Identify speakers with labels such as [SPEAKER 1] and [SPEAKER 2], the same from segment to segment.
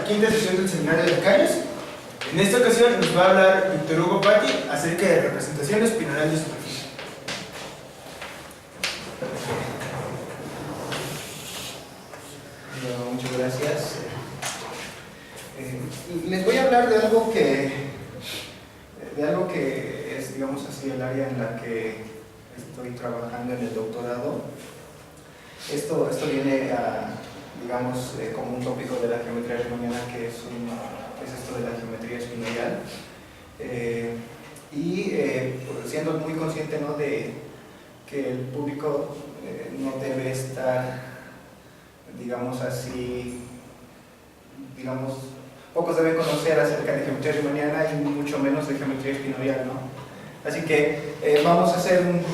[SPEAKER 1] la quinta sesión del seminario de Calles. En esta ocasión nos va a hablar Víctor Hugo Patti acerca de representación espinal de superficie.
[SPEAKER 2] Bueno, muchas gracias. Les voy a hablar de algo que es, digamos así, el área en la que estoy trabajando en el doctorado. Esto viene digamos, como un tópico de la geometría riemanniana, que es esto de la geometría espinorial. Siendo muy consciente, ¿no?, de que el público no debe estar, digamos así, pocos deben conocer acerca de geometría riemanniana y mucho menos de geometría espinorial, ¿no? Así que vamos a hacer un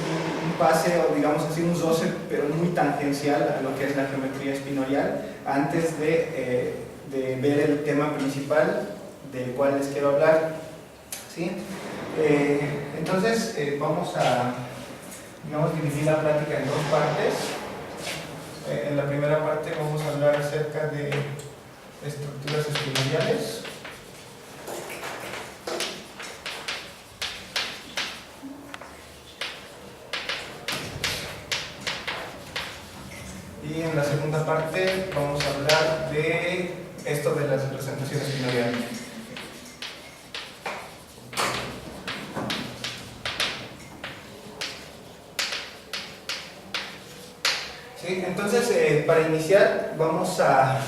[SPEAKER 2] pase, o digamos así, un roce, pero muy tangencial a lo que es la geometría espinorial, antes de ver el tema principal del cual les quiero hablar, ¿sí? Entonces vamos a, digamos, dividir la plática en dos partes. En la primera parte vamos a hablar acerca de estructuras espinoriales. Y en la segunda parte vamos a hablar de esto de las representaciones espinoriales. Sí, entonces, para iniciar vamos a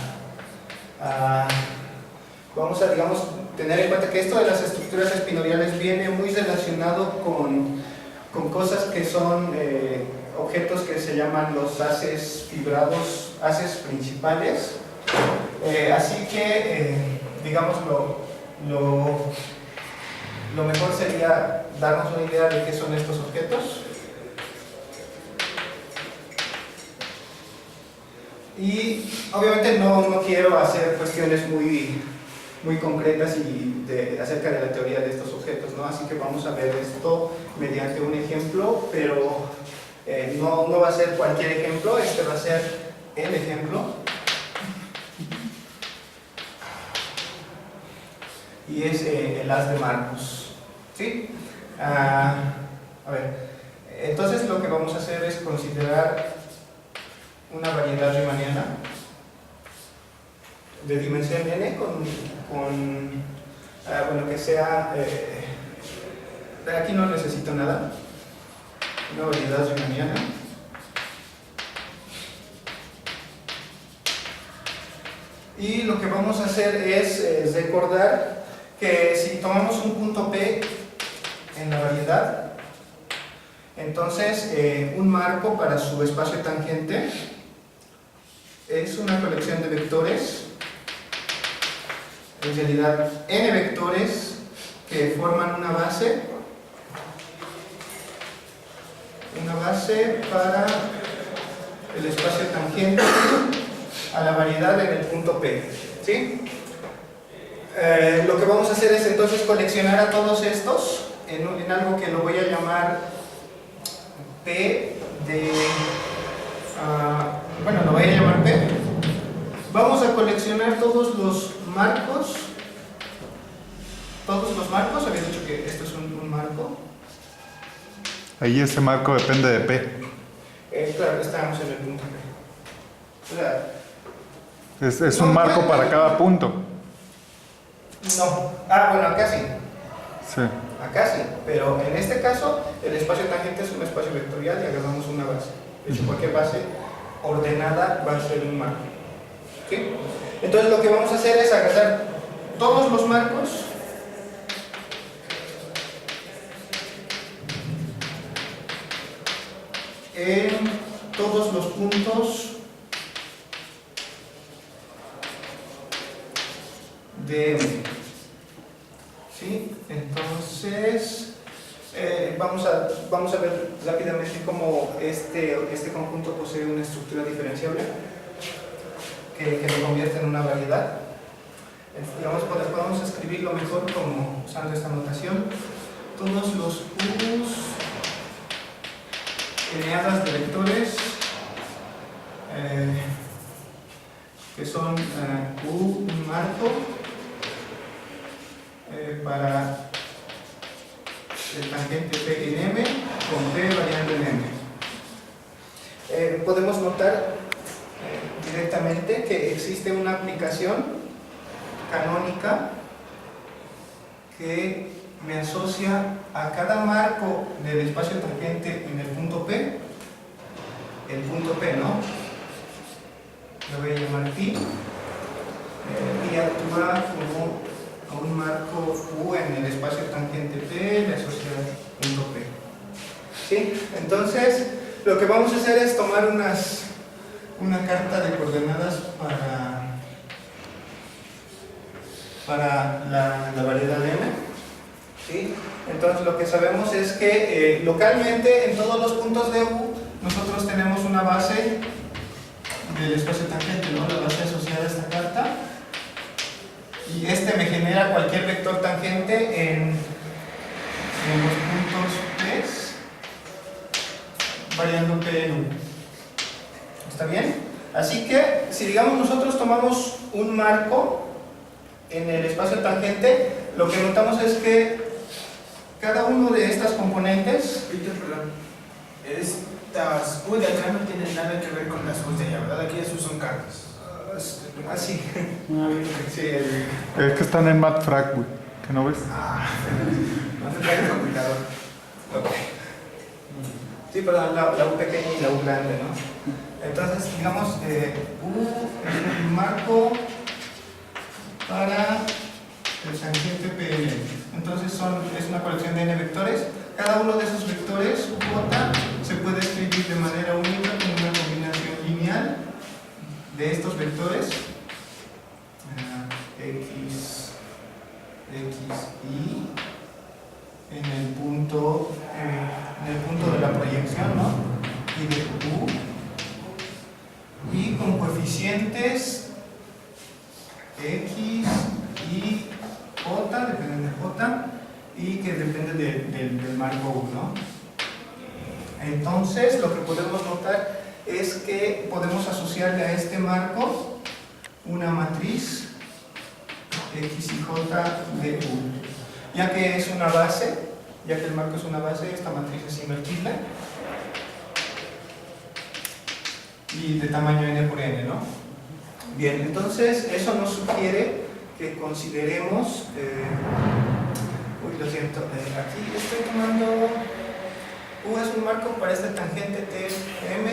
[SPEAKER 2] digamos, tener en cuenta que esto de las estructuras espinoriales viene muy relacionado con cosas que son objetos que se llaman los haces fibrados, haces principales. Así que, digamos, lo mejor sería darnos una idea de qué son estos objetos. Y obviamente no quiero hacer cuestiones muy concretas acerca de la teoría de estos objetos, ¿no? Así que vamos a ver esto mediante un ejemplo, pero no va a ser cualquier ejemplo, este va a ser el ejemplo. Y es el haz de Marcus, ¿sí? A ver, entonces lo que vamos a hacer es considerar una variedad riemanniana de dimensión n bueno, que sea, aquí no necesito nada, una variedad riemanniana y lo que vamos a hacer es recordar que si tomamos un punto P en la variedad, entonces un marco para su espacio tangente es una colección de vectores, en realidad n vectores que forman una base para el espacio tangente a la variedad en el punto P, ¿sí? Lo que vamos a hacer es entonces coleccionar a todos estos en algo que lo voy a llamar P de... bueno, lo voy a llamar P. Vamos a coleccionar todos los marcos. Había dicho que esto es un marco.
[SPEAKER 3] Ahí ese marco depende de P.
[SPEAKER 2] Claro, estamos en el punto P. O sea,
[SPEAKER 3] es un marco para cada punto.
[SPEAKER 2] No. Bueno, acá sí.
[SPEAKER 3] Sí.
[SPEAKER 2] Acá sí, pero en este caso el espacio tangente es un espacio vectorial y agarramos una base. De hecho, cualquier base ordenada va a ser un marco, ¿sí? Entonces lo que vamos a hacer es agarrar todos los marcos en todos los puntos de M, ¿sí? Entonces vamos a ver rápidamente cómo este conjunto posee una estructura diferenciable que lo convierte en una variedad. Digamos, podemos escribirlo mejor como usando esta notación. Todos los U's eneadas de vectores que son U más marco para el tangente P en M con P variando en M. Podemos notar directamente que existe una aplicación canónica que me asocia a cada marco del espacio tangente en el punto P, ¿no? Lo voy a llamar Pi, y actúa como a un marco U en el espacio tangente P, le asocia al punto P. ¿Sí? Entonces, lo que vamos a hacer es tomar una carta de coordenadas para la variedad M. ¿Sí? Entonces, lo que sabemos es que localmente en todos los puntos de U nosotros tenemos una base del espacio tangente, ¿no? La base asociada a esta carta, y este me genera cualquier vector tangente en los puntos P variando P en U. ¿Está bien? Así que si digamos nosotros tomamos un marco en el espacio tangente, lo que notamos es que cada uno de estas componentes,
[SPEAKER 1] Víctor, perdón. Estas U de acá no tienen nada que ver con las U de allá, ¿verdad? Aquí esos son cartas.
[SPEAKER 2] así. Sí,
[SPEAKER 3] Es que están en MathFrag, güey. ¿Que no ves?
[SPEAKER 2] no se trae el computador. Ok. Sí, perdón, la U pequeña y la U grande, ¿no? Entonces, digamos, U es un marco para el tangente PN. Entonces es una colección de n vectores. Cada uno de esos vectores, J, se puede escribir de manera única con una combinación lineal de estos vectores X, Y en el punto de la proyección, ¿no? Y de U, y con coeficientes X, Y, J, depende de J, y que depende del marco U, ¿no? Entonces, lo que podemos notar es que podemos asociarle a este marco una matriz X y J de U. Ya que es una base, ya que el marco es una base, esta matriz es invertible y de tamaño n por n, ¿no? Bien, entonces eso nos sugiere que consideremos, lo siento, aquí estoy tomando U es un marco para este tangente TM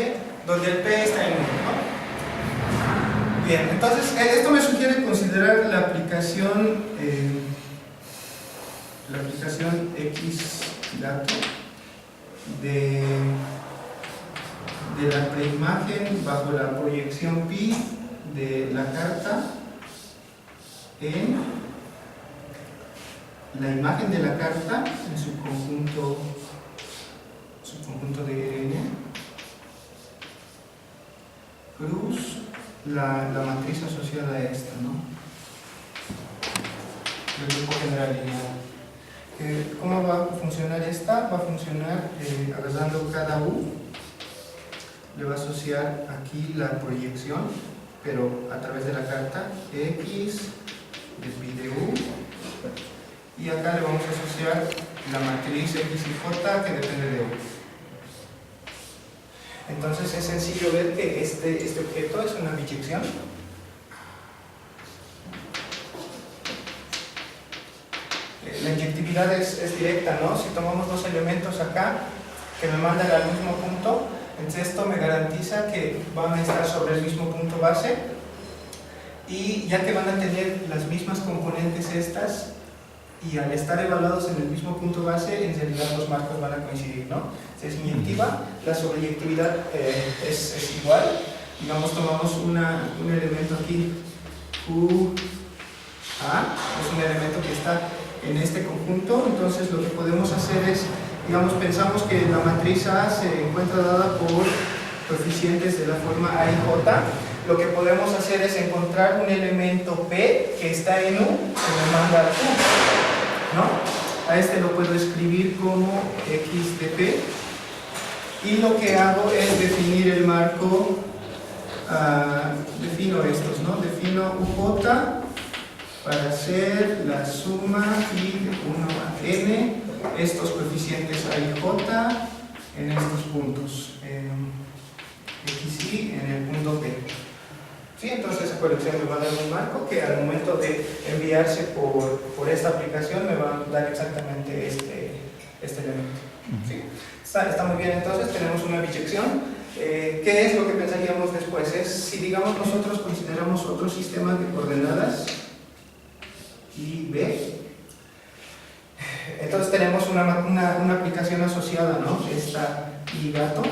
[SPEAKER 2] donde el P está en 1, ¿no? Bien, entonces esto me sugiere considerar la aplicación X dato de la preimagen bajo la proyección pi de la carta en la imagen de la carta en su conjunto de n cruz la matriz asociada a esta, ¿no? El grupo general lineal. ¿Cómo va a funcionar esta? Va a funcionar agarrando cada U, le va a asociar aquí la proyección, pero a través de la carta X de pi de U, y acá le vamos a asociar la matriz X y J que depende de U. Entonces es sencillo ver que este objeto es una biyección. La inyectividad es directa, ¿no? Si tomamos dos elementos acá que me mandan al mismo punto, entonces esto me garantiza que van a estar sobre el mismo punto base, y ya que van a tener las mismas componentes estas, y al estar evaluados en el mismo punto base, en realidad los marcos van a coincidir, ¿no? Si es inyectiva, la sobreyectividad es igual. Digamos, tomamos un elemento aquí, QA, es un elemento que está en este conjunto. Entonces lo que podemos hacer es, digamos, pensamos que la matriz A se encuentra dada por coeficientes de la forma A y J. Lo que podemos hacer es encontrar un elemento P que está en U, que me manda a Q, ¿no? A este lo puedo escribir como X de P, y lo que hago es definir el marco, defino estos, ¿no? Defino UJ para hacer la suma y de 1 a n estos coeficientes a y j en estos puntos, x y en el punto p. ¿Sí? Entonces esa colección me va a dar un marco que al momento de enviarse por esta aplicación me va a dar exactamente este elemento. ¿Sí? Está muy bien. Entonces tenemos una biyección. ¿Qué es lo que pensaríamos después? Es si, digamos, nosotros consideramos otro sistema de coordenadas y b, entonces tenemos una aplicación asociada, ¿no? Esta y gato,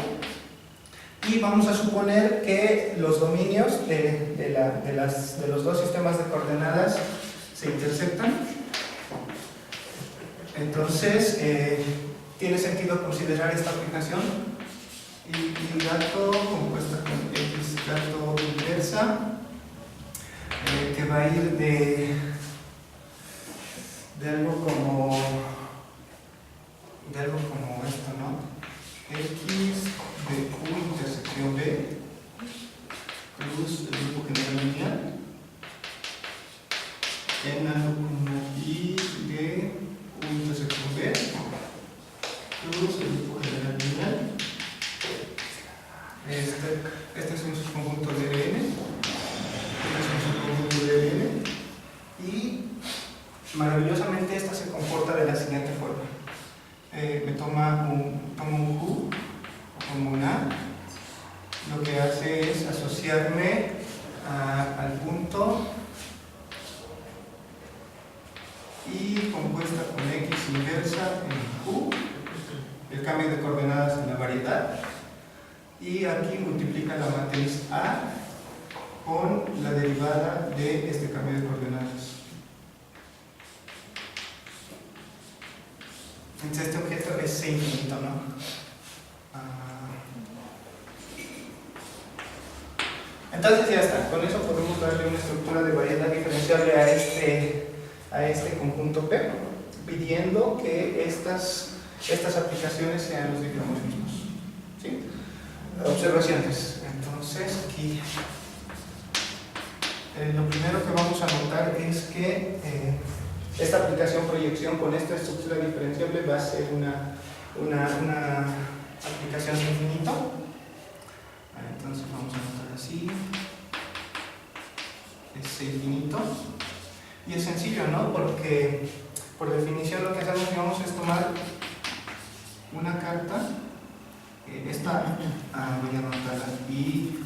[SPEAKER 2] y vamos a suponer que los dominios de los dos sistemas de coordenadas se intersectan. Entonces tiene sentido considerar esta aplicación y gato compuesta con x gato inversa, que va a ir de algo como esto, ¿no? X de Q intersección B plus el grupo general lineal en algo como Y de Q intersección B plus el grupo general lineal. Este es un subconjunto de Rn, este es un subconjunto de Rn, y maravillosamente esta se comporta de la siguiente forma. Me toma un Q como un A, lo que hace es asociarme al punto y compuesta con X inversa en Q, el cambio de coordenadas en la variedad, y aquí multiplica la matriz A con la derivada de este cambio de coordenadas. Entonces este objeto es C infinito, ¿no? Entonces ya está, con eso podemos darle una estructura de variedad diferenciable a este conjunto P, pidiendo que estas aplicaciones sean los dicromorfismos. ¿Sí? Observaciones. Entonces aquí lo primero que vamos a notar es que esta aplicación proyección con esta estructura diferenciable va a ser una aplicación de infinito. Entonces vamos a notar así, es infinito, y es sencillo, ¿no? Porque por definición lo que hacemos, digamos, es tomar una carta, esta voy a anotarla, y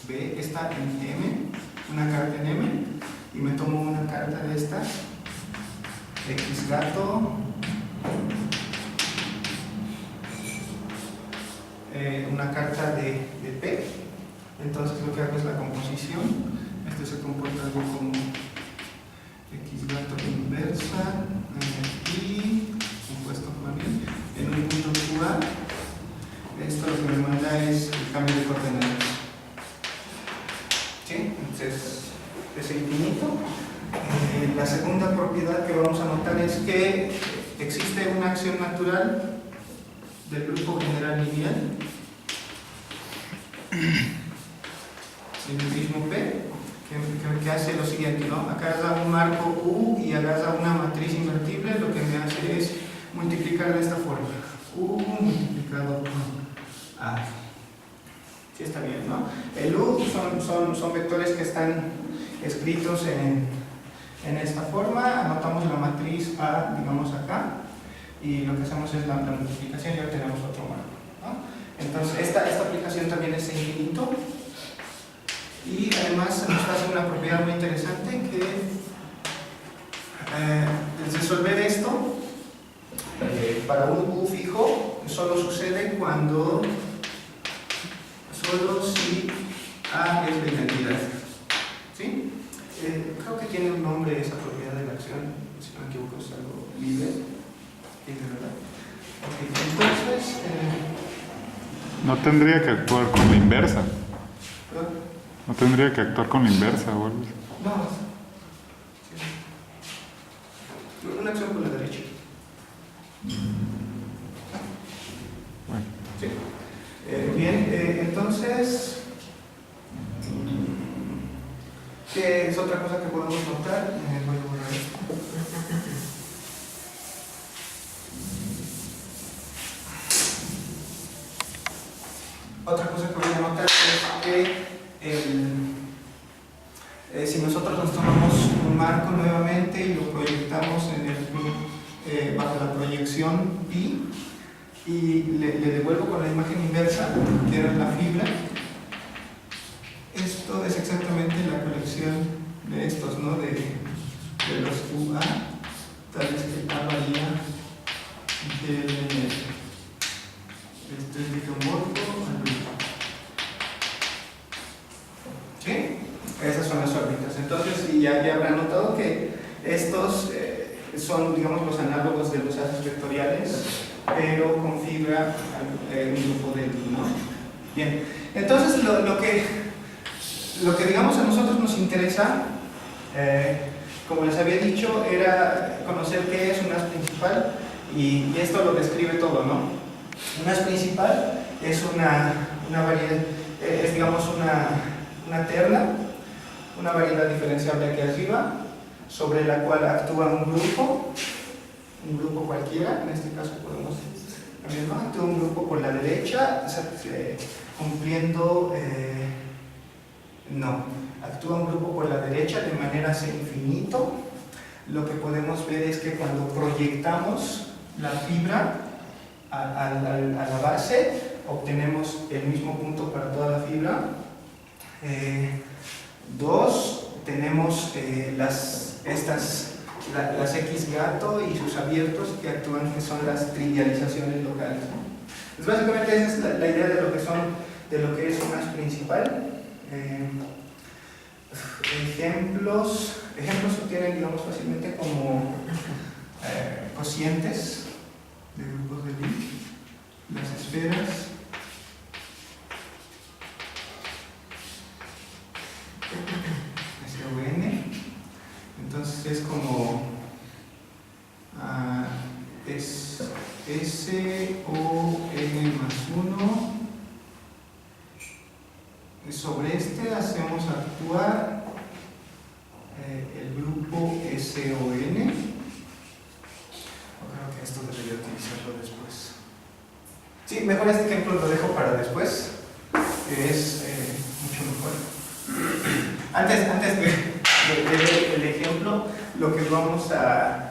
[SPEAKER 2] B, esta en M, una carta en M, y me tomo una carta de esta, X gato, una carta de P. Entonces lo que hago es la composición. Esto se comporta algo como X gato inversa y compuesto también en un punto QA. Esto lo que me manda es el cambio de coordenadas. ¿Sí? Entonces es infinito. La segunda propiedad que vamos a notar es que existe una acción natural del grupo general lineal en el mismo P, que hace lo siguiente, ¿no? Acá da un marco U y agarra una matriz invertible, lo que me hace es multiplicar de esta forma, U multiplicado por A. Sí, está bien, ¿no? El U son vectores que están escritos en esta forma, anotamos la matriz A, digamos acá, y lo que hacemos es la multiplicación y ya tenemos otro marco, ¿no? Entonces esta aplicación también es infinito, y además nos hace una propiedad muy interesante que resolver esto para un U fijo solo sucede cuando solo si A es la identidad. ¿Sí? Creo que tiene un nombre esa propiedad de la acción, si no me equivoco es algo libre. ¿Sí, de verdad? Okay, entonces
[SPEAKER 3] no tendría que actuar con la inversa.
[SPEAKER 2] ¿perdón?
[SPEAKER 3] No tendría que actuar con la inversa o algo así.
[SPEAKER 2] No. Sí. Una acción con la derecha.
[SPEAKER 3] Bueno.
[SPEAKER 2] Sí. Bien, entonces, ¿qué es otra cosa que podemos notar? marco nuevamente y lo proyectamos bajo la proyección pi y le devuelvo con la imagen inversa, que era la fibra. Esto es exactamente la colección de estos, ¿no? De los UA, tal vez que A varía de este es dicomorfo al grupo. ¿Sí? Esas son las órbitas. Entonces, ya habrán notado que estos son, digamos, los análogos de los haces vectoriales, pero con fibra un grupo de Lie, ¿no? Bien, entonces lo que digamos a nosotros nos interesa, como les había dicho, era conocer qué es un haz principal y esto lo describe todo, ¿no? Un haz principal es una variedad, es digamos una terna, una variedad diferenciable aquí arriba, sobre la cual actúa un grupo cualquiera, en este caso podemos también, ¿no? Actúa un grupo por la derecha, cumpliendo, actúa un grupo por la derecha de manera sin infinito. Lo que podemos ver es que cuando proyectamos la fibra a la base, obtenemos el mismo punto para toda la fibra. Tenemos las X gato y sus abiertos que actúan, que son las trivializaciones locales, ¿no? Pues básicamente esa es la idea de lo que es un haz principal. Ejemplos se obtienen, digamos, fácilmente como cocientes de grupos de Lie, las esferas, SON. Entonces es como es SON más 1. Sobre este hacemos actuar el grupo SON. Creo que esto debería utilizarlo después. Sí, mejor este ejemplo lo dejo para después, que es mucho mejor. Antes de ver el ejemplo, lo que vamos a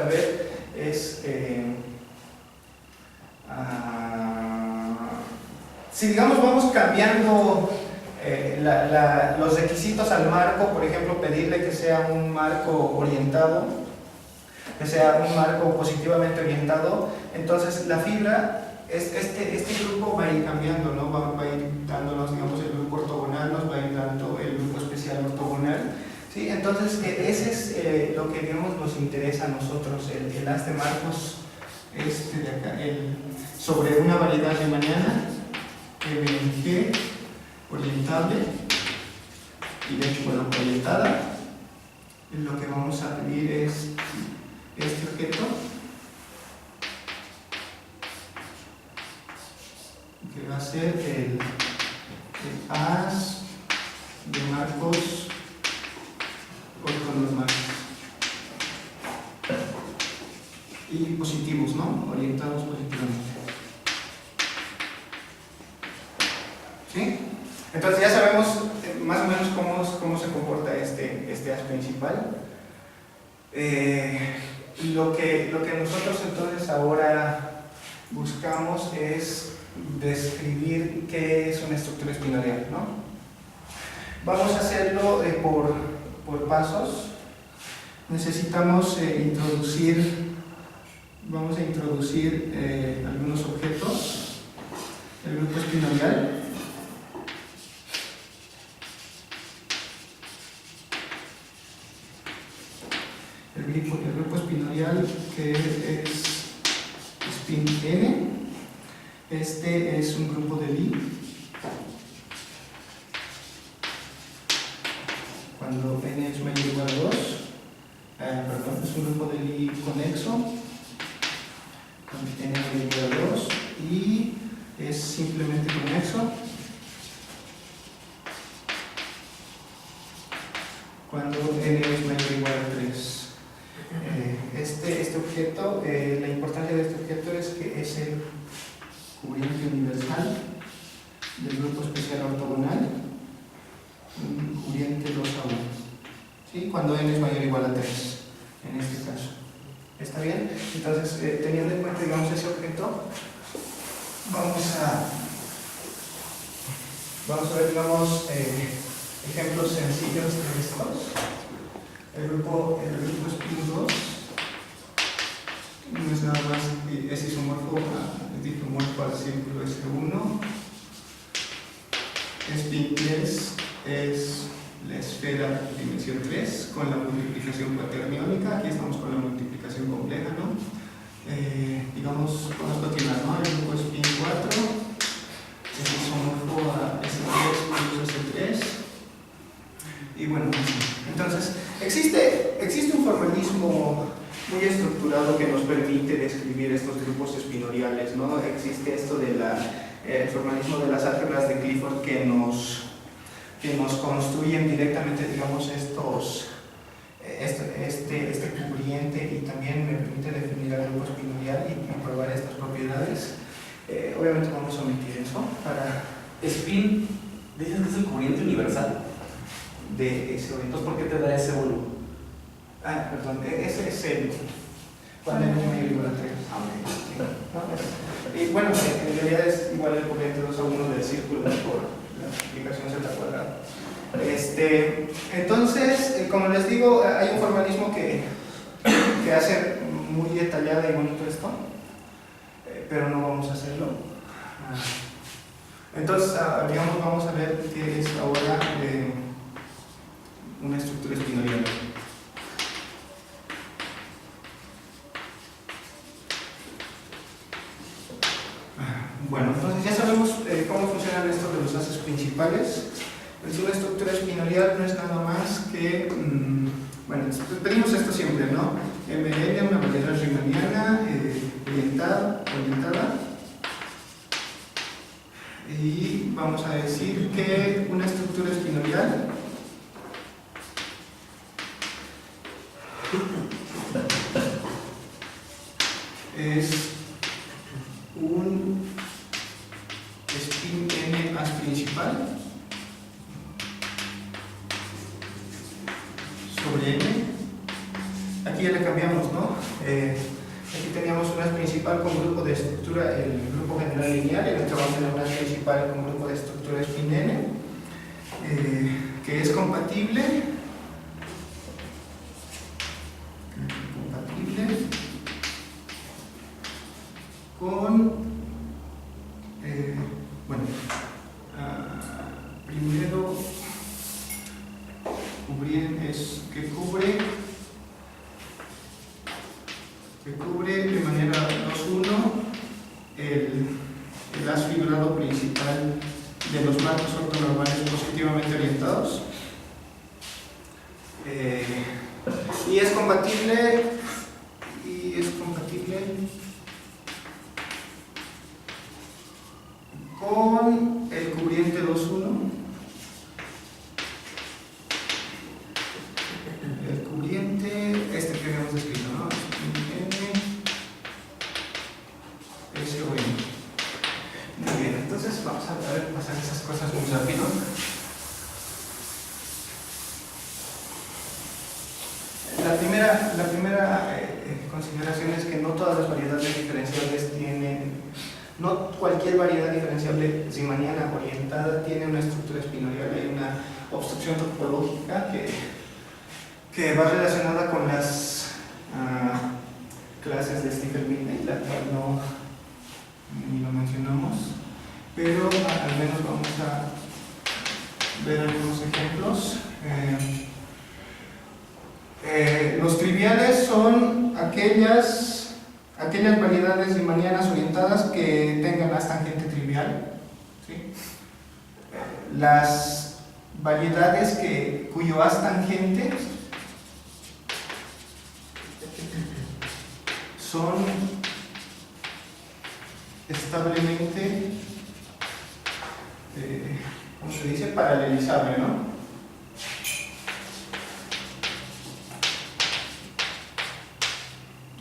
[SPEAKER 2] ver es si digamos vamos cambiando los requisitos al marco, por ejemplo pedirle que sea un marco orientado, que sea un marco positivamente orientado, entonces la fibra, este grupo va a ir cambiando, ¿no? Va a ir dándonos, digamos, el grupo ortogonal, nos va a ir dando el grupo especial ortogonal, ¿sí? Entonces ese es lo que, digamos, nos interesa a nosotros, el haz de marcos de acá, sobre una variedad de mañana, G orientable, y de hecho, bueno, orientada. Lo que vamos a pedir es este objeto, que va a ser el haz de marcos ortonormales y positivos, ¿no? Orientados positivamente. ¿Sí? Entonces ya sabemos más o menos cómo se comporta este haz principal. Lo que nosotros entonces ahora buscamos es describir qué es una estructura espinorial, ¿no? Vamos a hacerlo por pasos. Necesitamos vamos a introducir algunos objetos. El grupo espinorial. El grupo espinorial, que es spin n. Este es un grupo de Lie. Cuando n es mayor o igual a 2, es un grupo de Lie conexo. Cuando n es mayor o igual a 2 y es simplemente conexo. Cuando n es mayor o igual a 3. Este objeto, la importancia de este objeto es que es el cubriente universal del grupo especial ortogonal, un cubriente 2 a 1. ¿sí? Cuando n es mayor o igual a 3, en este caso. ¿Está bien? Entonces, teniendo en cuenta, digamos, ese objeto, vamos a ver, digamos, ejemplos sencillos de estos. El grupo spin 2 no es nada más que es isomorfo al círculo S1. Spin 3 es la esfera de dimensión 3 con la multiplicación cuaterniónica. Aquí estamos con la multiplicación compleja, ¿no? Digamos, vamos a continuar, ¿no? El grupo spin 4 es isomorfo a S3 plus S3. Y bueno, entonces, existe un formalismo muy estructurado que nos permite describir estos grupos espinoriales, ¿no? Existe esto de el formalismo de las álgebras de Clifford que nos construyen directamente, digamos, este cubriente, y también me permite definir el grupo espinorial y probar estas propiedades. Obviamente vamos a omitir eso para...
[SPEAKER 4] Spin, dices que es el cubriente universal
[SPEAKER 2] de ese objeto.
[SPEAKER 4] entonces ¿por qué te da ese volumen?
[SPEAKER 2] Perdón, ese es el... Cuando n es mayor o igual a 3. Y bueno, en realidad es igual el cubriente 2 a 1 del círculo por la multiplicación z cuadrada. Entonces, como les digo, hay un formalismo que hace muy detallada y bonito esto, pero no vamos a hacerlo. Entonces, digamos, vamos a ver qué es ahora una estructura espinorial. Bueno, entonces ya sabemos cómo funcionan estos de los haces principales. Pues una estructura espinorial no es nada más que, bueno, pedimos esto siempre, ¿no? ML, una variedad riemanniana orientada, y vamos a decir que una estructura espinorial es un spin n as principal sobre n. Aquí ya le cambiamos, ¿no? Aquí teníamos un as principal con grupo de estructura, el grupo general lineal, y ahora vamos a tener un as principal con grupo de estructura spin n, que es compatible con bueno, primero que cubre de manera 2-1 el haz fibrado principal de los marcos ortonormales positivamente orientados, y es compatible con el cubriente 2-1, el cubriente que habíamos descrito, ¿no? S o N. Muy bien, entonces vamos a ver pasar esas cosas muy rápido. La primera consideración es que no todas las variedades diferenciables no cualquier variedad diferenciable riemanniana orientada tiene una estructura espinorial. Hay una obstrucción topológica que va relacionada con las clases de Stiefel-Whitney, la cual ni lo mencionamos, pero al menos vamos a ver algunos ejemplos. Los triviales son aquellas variedades riemannianas orientadas que tengan haz tangente trivial, ¿sí? Las variedades cuyo haz tangente son establemente, ¿cómo se dice? Paralelizable, ¿no?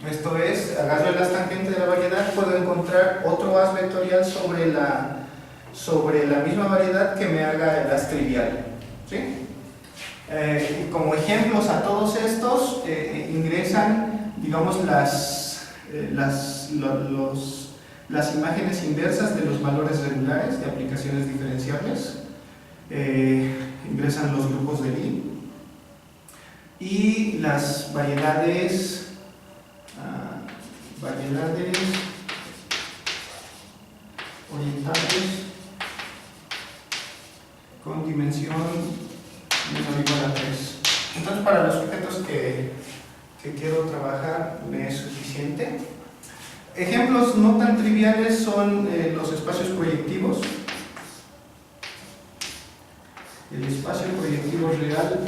[SPEAKER 2] Esto es, agarro el haz tangente de la variedad, puedo encontrar otro haz vectorial sobre la misma variedad que me haga el haz trivial, ¿sí? Y como ejemplos a todos estos ingresan, digamos, las imágenes inversas de los valores regulares de aplicaciones diferenciables, ingresan los grupos de Lie y las variedades orientables con dimensión menor o igual a 3. Entonces, para los objetos que quiero trabajar me es suficiente. Ejemplos no tan triviales son los espacios proyectivos. El espacio proyectivo real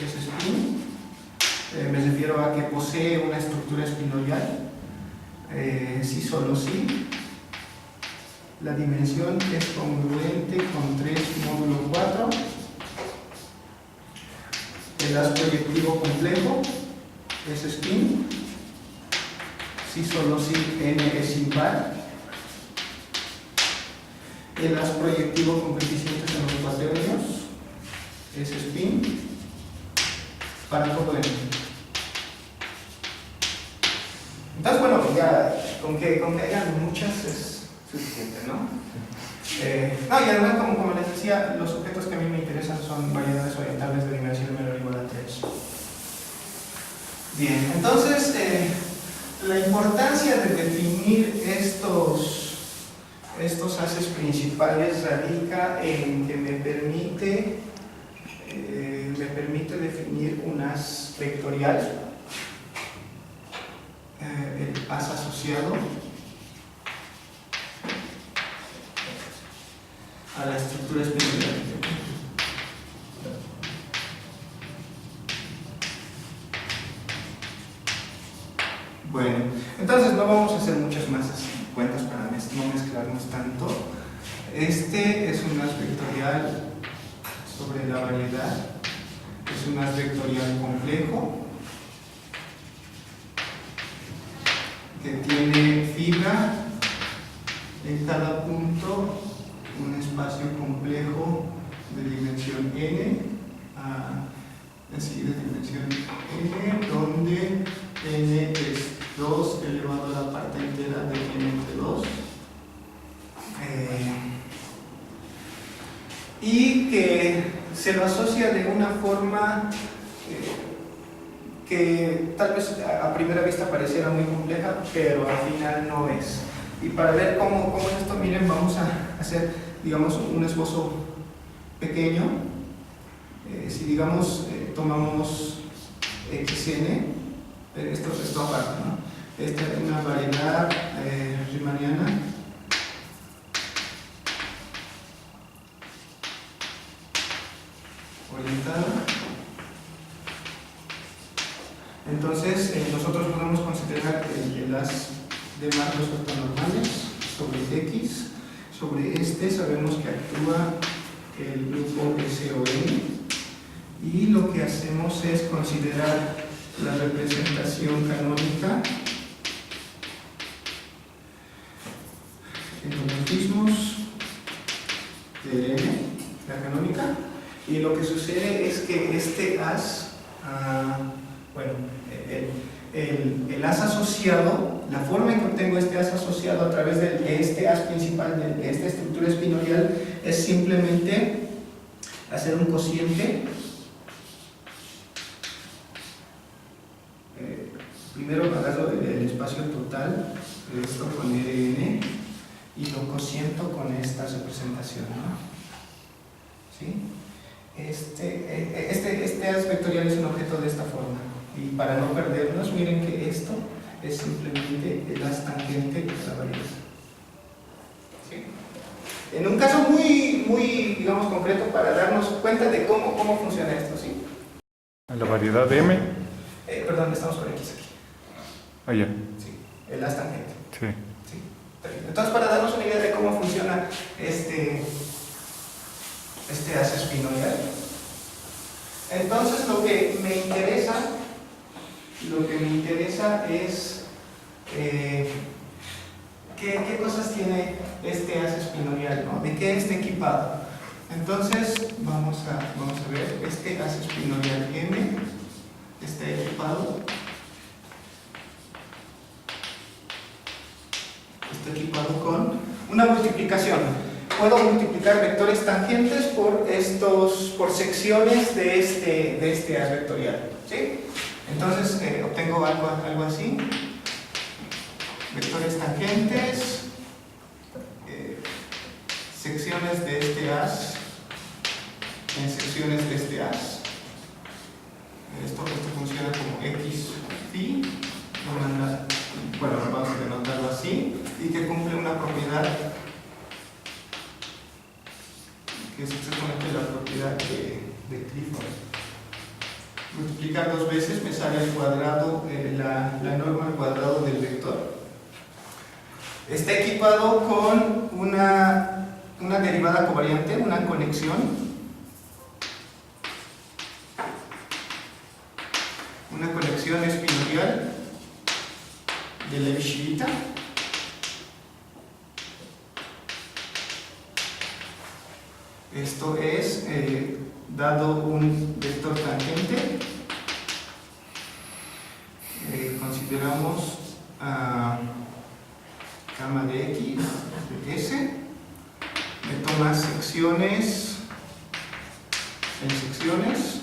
[SPEAKER 2] es spin. Me refiero a que posee una estructura espinorial. Sí, solo sí. La dimensión es congruente con 3 módulo 4. El haz proyectivo complejo es spin. Sí, solo sí, n es impar. El haz proyectivo con coeficientes en los cuaternios es spin para todo n. Entonces, bueno, ya con que hayan muchas es suficiente, ¿no? No, y además, como les decía, los objetos que a mí me interesan son variedades orientables de dimensión menor o igual a 3. Bien, entonces, la importancia de definir estos haces principales radica en que me permite definir un haz vectorial, el haz asociado a la estructura espinorial. Bueno, entonces no vamos a hacer muchas más cuentas para no mezclarnos tanto. Este es un haz vectorial sobre la variedad, es un haz vectorial complejo que tiene fibra en cada punto, un espacio complejo de dimensión n, así de dimensión n, donde n es 2 elevado a la parte entera de n entre 2, y que se lo asocia de una forma que tal vez a primera vista pareciera muy compleja, pero al final no es. Y para ver cómo es esto, miren, vamos a hacer, digamos, un esbozo pequeño. Si, digamos, tomamos xn, esto aparte, ¿no? Esta es una variedad riemanniana orientada. Entonces, nosotros podemos considerar el haz de marcos ortonormales sobre X. Sobre este sabemos que actúa el grupo SON, y lo que hacemos es considerar la representación canónica en homomorfismos de N, la canónica, y lo que sucede es que este haz, bueno, el haz asociado, la forma en que obtengo este haz asociado a través de este haz principal, de esta estructura espinorial, es simplemente hacer un cociente. Primero agarro el espacio total, esto con Rn, y lo cociento con esta representación, ¿no? ¿Sí? Este haz vectorial es un objeto de esta forma. Y para no perdernos, miren que esto es simplemente el haz tangente de la variedad. ¿Sí? En un caso muy, digamos, concreto, para darnos cuenta de cómo funciona esto, ¿sí?
[SPEAKER 3] La variedad M.
[SPEAKER 2] Perdón, estamos con X aquí.
[SPEAKER 3] Allá.
[SPEAKER 2] Sí, el haz tangente.
[SPEAKER 3] Sí.
[SPEAKER 2] Sí. Entonces, para darnos una idea de cómo funciona este haz espinorial, entonces lo que me interesa es qué cosas tiene este haz espinorial, ¿no? ¿De qué está equipado? Entonces, vamos a ver, este as espinorial M está equipado. Está equipado con una multiplicación. Puedo multiplicar vectores tangentes por secciones de este as vectorial, ¿sí? Entonces obtengo algo así. Vectores tangentes, secciones de este as en secciones de este as. Esto funciona como x phi, bueno, vamos a denotarlo así, y que cumple una propiedad que es exactamente la propiedad de Clifford. Multiplicar dos veces me sale el cuadrado, la norma al cuadrado del vector. Está equipado con una derivada covariante, una conexión espinorial de Levi-Civita. Esto es, dado un vector tangente, consideramos gamma de x de s, me toma secciones en secciones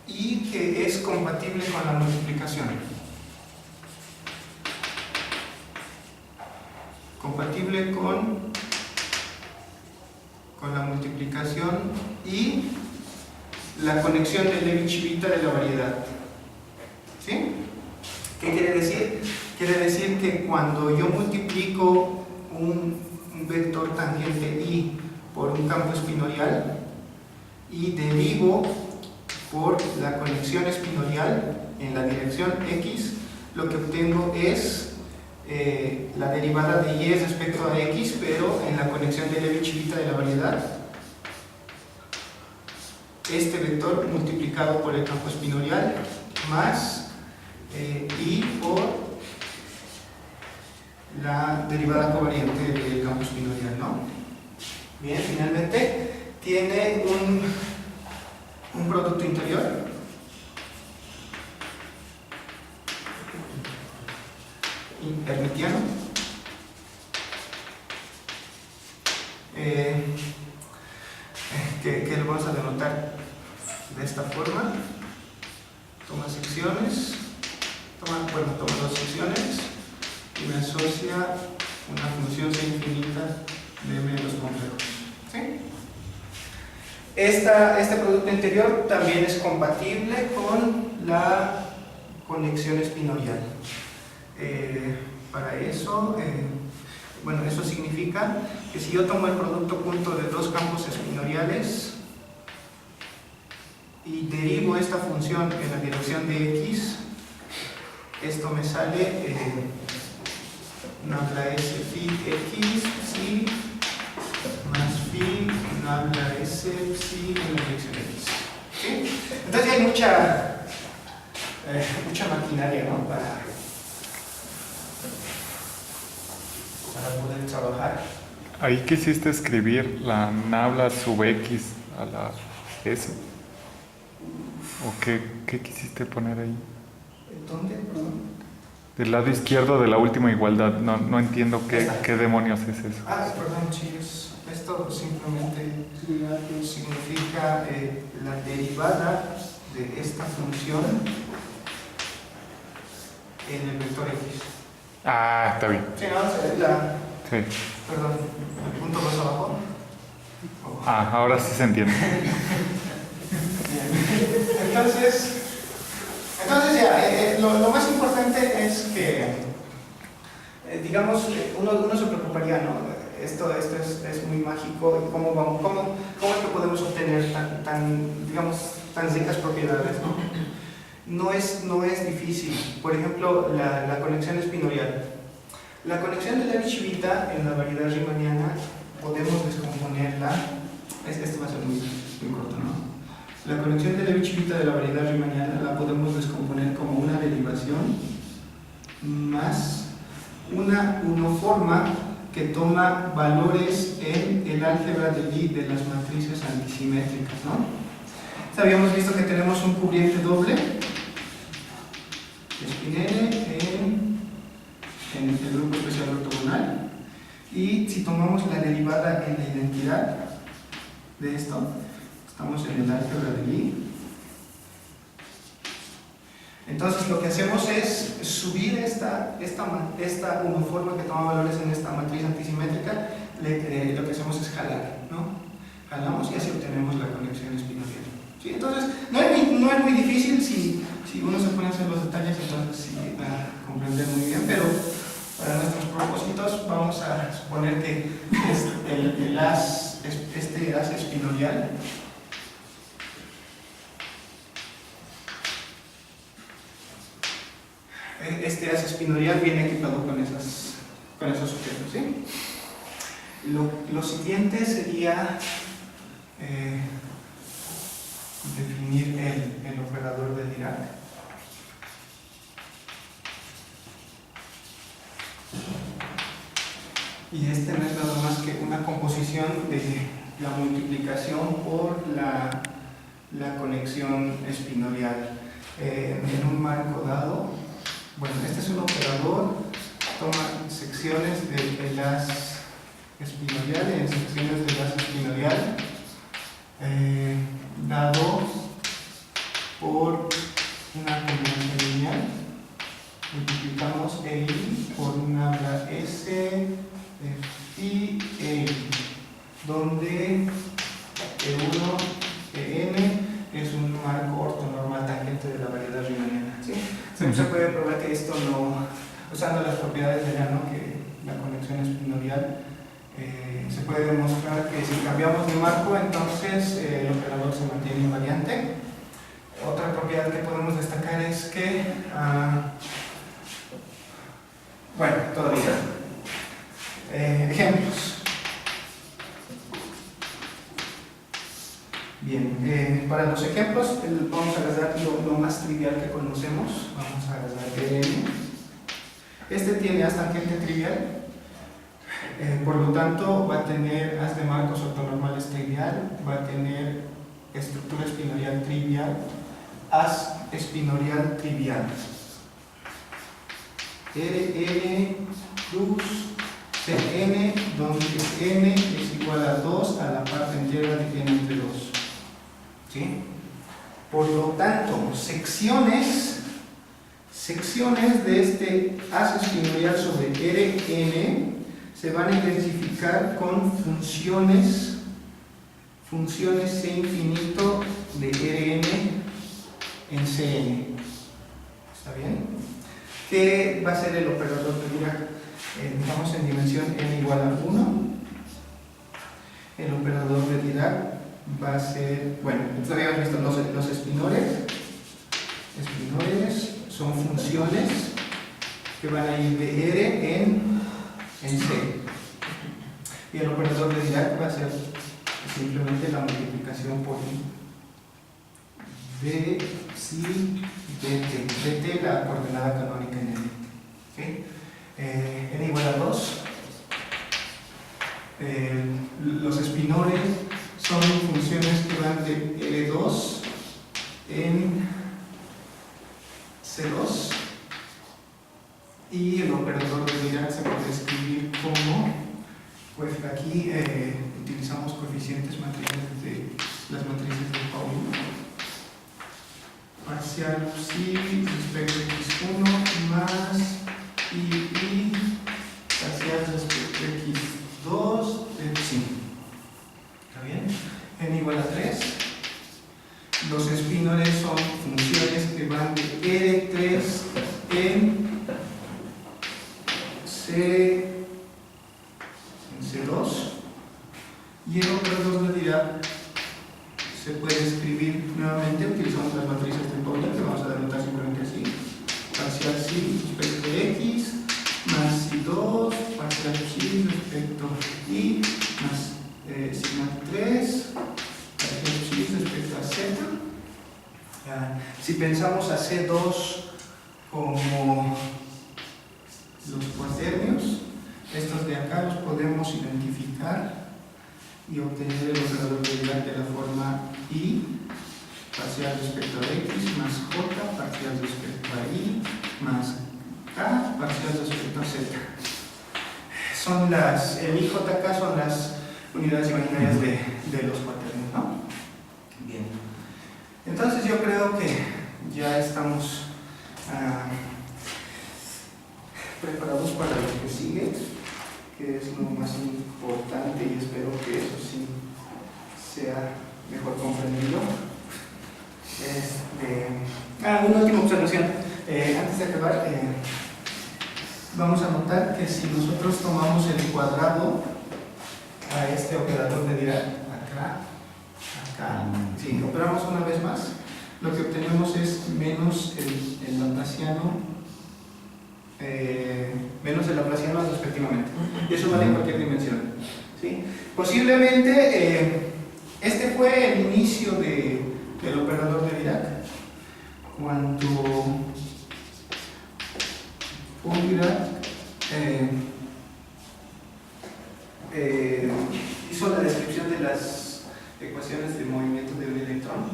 [SPEAKER 2] y que es compatible con la multiplicación. Compatible con la multiplicación y la conexión de Levi-Civita de la variedad. ¿Sí? ¿Qué quiere decir? Quiere decir que cuando yo multiplico un vector tangente I por un campo espinorial y derivo por la conexión espinorial en la dirección X, lo que obtengo es la derivada de Y respecto a X, pero en la conexión de Levi-Civita de la variedad. Este vector multiplicado por el campo espinorial más Y por la derivada covariante del campo espinorial, ¿no? Bien, finalmente tiene un producto interior hermitiano que lo vamos a denotar de esta forma. Toma secciones, toma dos secciones y me asocia una función C infinita de M de los complejos. ¿Sí? Este producto interior también es compatible con la conexión espinorial. Para eso, bueno, eso significa que si yo tomo el producto punto de dos campos espinoriales y derivo esta función en la dirección de X, esto me sale nabla S phi X psi más phi nabla S psi en la dirección X. ¿Sí? Entonces hay mucha maquinaria, ¿no? para poder trabajar.
[SPEAKER 3] Ahí quisiste escribir la nabla sub X a la S. ¿O qué quisiste poner ahí?
[SPEAKER 2] ¿Dónde? Perdón.
[SPEAKER 3] Del lado izquierdo de la última igualdad. No entiendo qué demonios es eso.
[SPEAKER 2] Perdón, sí, esto simplemente significa la derivada de esta función en el vector X.
[SPEAKER 3] Está bien.
[SPEAKER 2] Sí, ¿no?
[SPEAKER 3] Sí.
[SPEAKER 2] Perdón, el punto más abajo.
[SPEAKER 3] Ahora sí se entiende.
[SPEAKER 2] Entonces ya, lo más importante es que, digamos, uno se preocuparía, ¿no? Esto es muy mágico, ¿cómo es que podemos obtener tan ricas propiedades, ¿no? No es difícil. Por ejemplo, la conexión espinorial. La conexión de Levi-Civita en la variedad riemanniana podemos descomponerla. Esto va a ser muy corto, ¿no? La conexión de Levi-Civita de la variedad riemanniana la podemos descomponer como una derivación más una unoforma que toma valores en el álgebra de Lie de las matrices antisimétricas, ¿no? Habíamos visto que tenemos un cubriente doble, Spinel, en el grupo especial ortogonal, y si tomamos la derivada en la identidad de esto, estamos en el álgebra de Lie. Entonces lo que hacemos es subir esta uniforme que toma valores en esta matriz antisimétrica, lo que hacemos es jalar, ¿no? Jalamos y así obtenemos la conexión espinorial. ¿Sí? Entonces no es muy difícil si uno se pone a hacer los detalles, entonces sí va a comprender muy bien, pero para nuestros propósitos vamos a suponer que este haz espinorial viene equipado con esos objetos, ¿sí? Lo siguiente sería definir el operador de Dirac. Y este no es nada más que una composición de la multiplicación por la conexión espinorial en un marco dado. Bueno, este es un operador, toma secciones del haz espinorial, en secciones del haz espinorial, dado por una combinación lineal. Multiplicamos E I por una habla S y E, donde E1, En es un marco ortonormal tangente de la variedad riemanniana, ¿sí? Se puede probar que esto no, usando las propiedades de Llano, que la conexión espinorial, se puede demostrar que si cambiamos de marco, entonces el operador se mantiene invariante. Otra propiedad que podemos destacar es que, bueno, todavía. Ejemplos. Bien, para los ejemplos vamos a agarrar lo más trivial que conocemos. Vamos a agarrar EN. Este tiene haz tangente trivial. Por lo tanto, va a tener haz de marcos ortonormales trivial, va a tener estructura espinorial trivial, haz espinorial trivial. RN plus Cn, donde n es igual a 2 a la parte entera de n entre 2. ¿Sí? Por lo tanto, secciones de este haz espinorial sobre Rn se van a identificar con funciones C infinito de Rn en Cn. ¿Está bien? ¿Qué va a ser el operador de Dirac? Estamos en dimensión n igual a 1. El operador de Dirac va a ser, bueno, entonces habíamos visto los espinores. Espinores son funciones que van a ir de R en C. Y el operador de Dirac va a ser simplemente la multiplicación por I de psi dt, la coordenada canónica en N. ¿Sí? N igual a 2. Los espinores son funciones que van de L2 en C2, y el operador de Dirac se puede escribir como, pues aquí utilizamos coeficientes matriciales de las matrices de Pauli. Parcial psi respecto a x1 más i parcial respecto a x2 de psi. ¿Está bien? N igual a 3. Los espinores son funciones que van de R3 en C2, y el operador de Dirac se puede escribir nuevamente, utilizamos las matrices de Pauli, que vamos a denotar simplemente así: parcial psi respecto a x más psi2, parcial psi respecto a y más sigma 3, parcial psi respecto a z. Si pensamos a C2 como los cuaternios, estos de acá los podemos identificar y obtener el operador de Dirac de la forma I parcial respecto a X más J parcial respecto a Y más K parcial respecto a Z. El I, J, K son las unidades imaginarias de los cuaternios, ¿no?
[SPEAKER 4] Bien.
[SPEAKER 2] Entonces yo creo que ya estamos preparados para lo que sigue, que es lo más importante y espero que eso sí sea mejor comprendido. Una última observación. Antes de acabar, vamos a notar que si nosotros tomamos el cuadrado a este operador de Dirac, acá, si operamos una vez más, lo que obtenemos es menos el laplaciano respectivamente. Y eso vale en cualquier dimensión, ¿sí? Posiblemente este fue el inicio del operador de Dirac, cuando Paul Dirac hizo la descripción de las ecuaciones de movimiento de un electrón,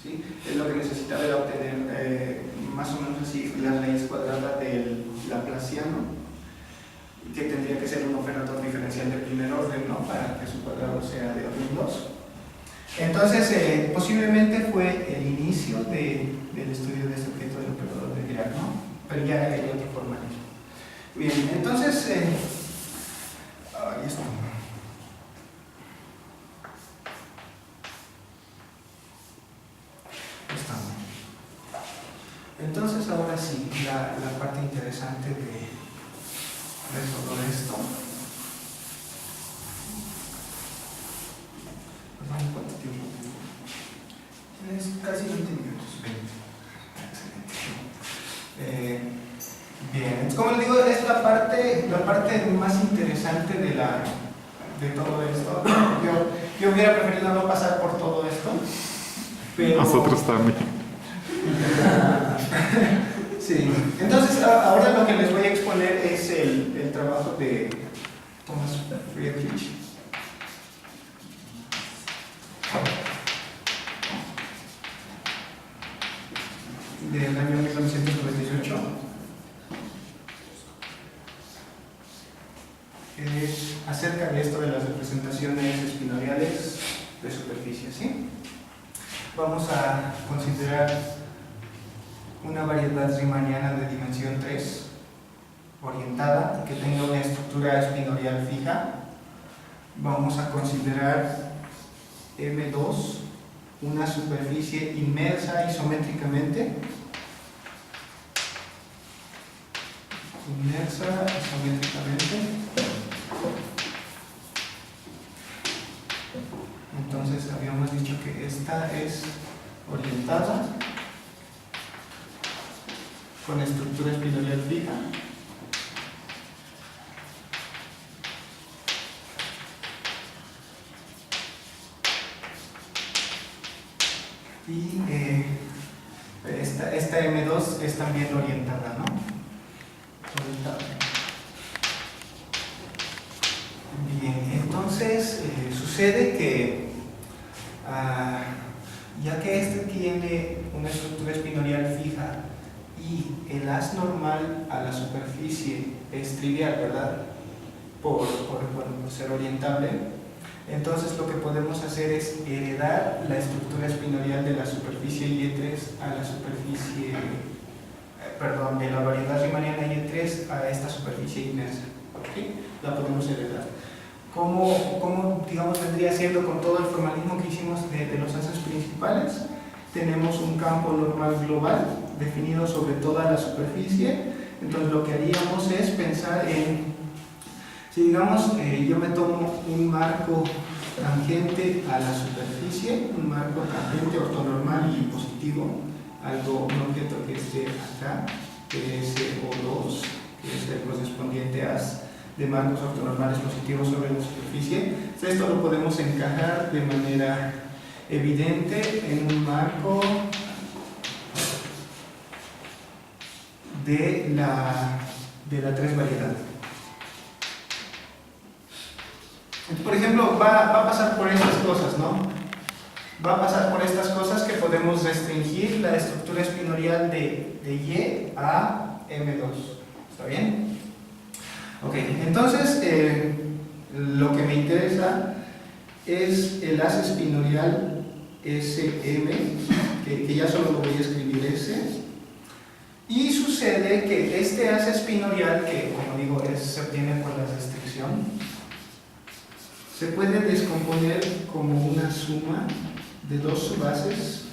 [SPEAKER 2] ¿sí? Es lo que necesitaba era obtener más o menos así la raíz cuadrada del laplaciano, que tendría que ser un operador diferencial de primer orden, ¿no? Para que su cuadrado sea de orden 2. Entonces, posiblemente fue el inicio del estudio de este objeto del operador de Dirac, ¿no? Pero ya hay otro formalismo. Bien, entonces, ahí está. Entonces ahora sí, la parte interesante de todo esto. ¿Cuánto tiempo tengo?
[SPEAKER 1] Es casi 20 minutos.
[SPEAKER 2] 20. Excelente. Bien, como les digo, es la parte más interesante de todo esto. Yo hubiera preferido no pasar por todo esto, pero...
[SPEAKER 3] Nosotros también.
[SPEAKER 2] Sí, entonces ahora lo que les voy a exponer es el trabajo de Thomas Friedrich. Del año 1998, acerca de esto de las representaciones espinoriales de superficie, ¿sí? Vamos a considerar una variedad riemanniana de dimensión 3, orientada, que tenga una estructura espinorial fija. Vamos a considerar M2, una superficie inmersa isométricamente. Entonces habíamos dicho que esta es orientada con estructura espinorial fija. Y esta M2 es también orientada, ¿no? Orientada. Bien, entonces sucede que ya que este tiene una estructura espinorial fija y el haz normal a la superficie es trivial, ¿verdad? Por ser orientable. Entonces lo que podemos hacer es heredar la estructura espinorial de la superficie Y3 a la superficie, de la variedad riemanniana Y3 a esta superficie inmersa. ¿Sí? La podemos heredar. ¿Cómo digamos, vendría siendo con todo el formalismo que hicimos de los haces principales? Tenemos un campo normal global definido sobre toda la superficie. Entonces lo que haríamos es pensar en, si digamos yo me tomo un marco tangente a la superficie, un marco tangente ortonormal y positivo, un objeto que esté acá, que es O2, que es el correspondiente haz de marcos ortonormales positivos sobre la superficie. Esto lo podemos encajar de manera evidente en un marco de la 3 variedad. Entonces, por ejemplo, va a pasar por estas cosas, ¿no? Va a pasar por estas cosas que podemos restringir la estructura espinorial de Y a M2. ¿Está bien? Ok, entonces lo que me interesa es el haz espinorial SM, que ya solo lo voy a escribir S. Y sucede que este haz espinorial, que como digo se obtiene por la restricción, se puede descomponer como una suma de dos subbases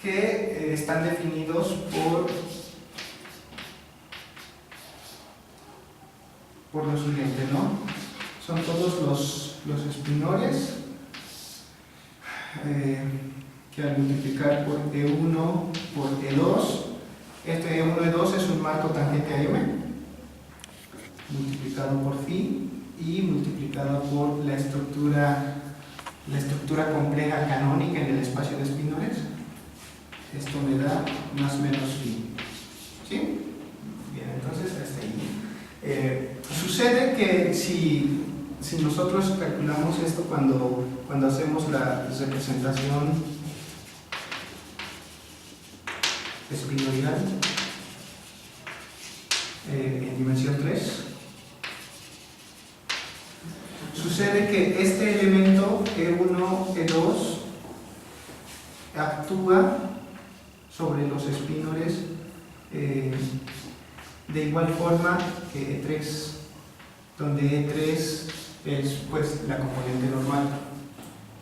[SPEAKER 2] que están definidos por lo siguiente, ¿no? Son todos los espinores que al multiplicar por E1 por E2, este E1 E2 es un marco tangente a M, multiplicado por phi y multiplicado por la estructura compleja canónica en el espacio de espinores. Esto me da más o menos phi. ¿Sí? Bien, entonces hasta ahí. Sucede que si nosotros calculamos esto cuando hacemos la representación espinorial en dimensión 3, sucede que este elemento E1, E2 actúa sobre los espinores de igual forma que E3, donde E3 es pues la componente normal,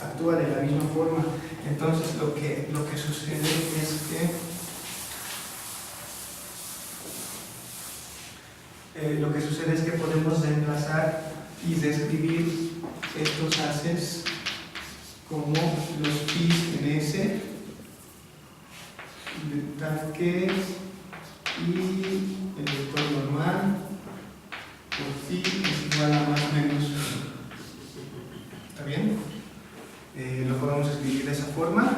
[SPEAKER 2] actúa de la misma forma. Entonces lo que sucede es que podemos reemplazar y describir estos haces como los pis en S, de tal que y el vector normal por phi es igual a más o menos. ¿Está bien? Lo podemos escribir de esa forma.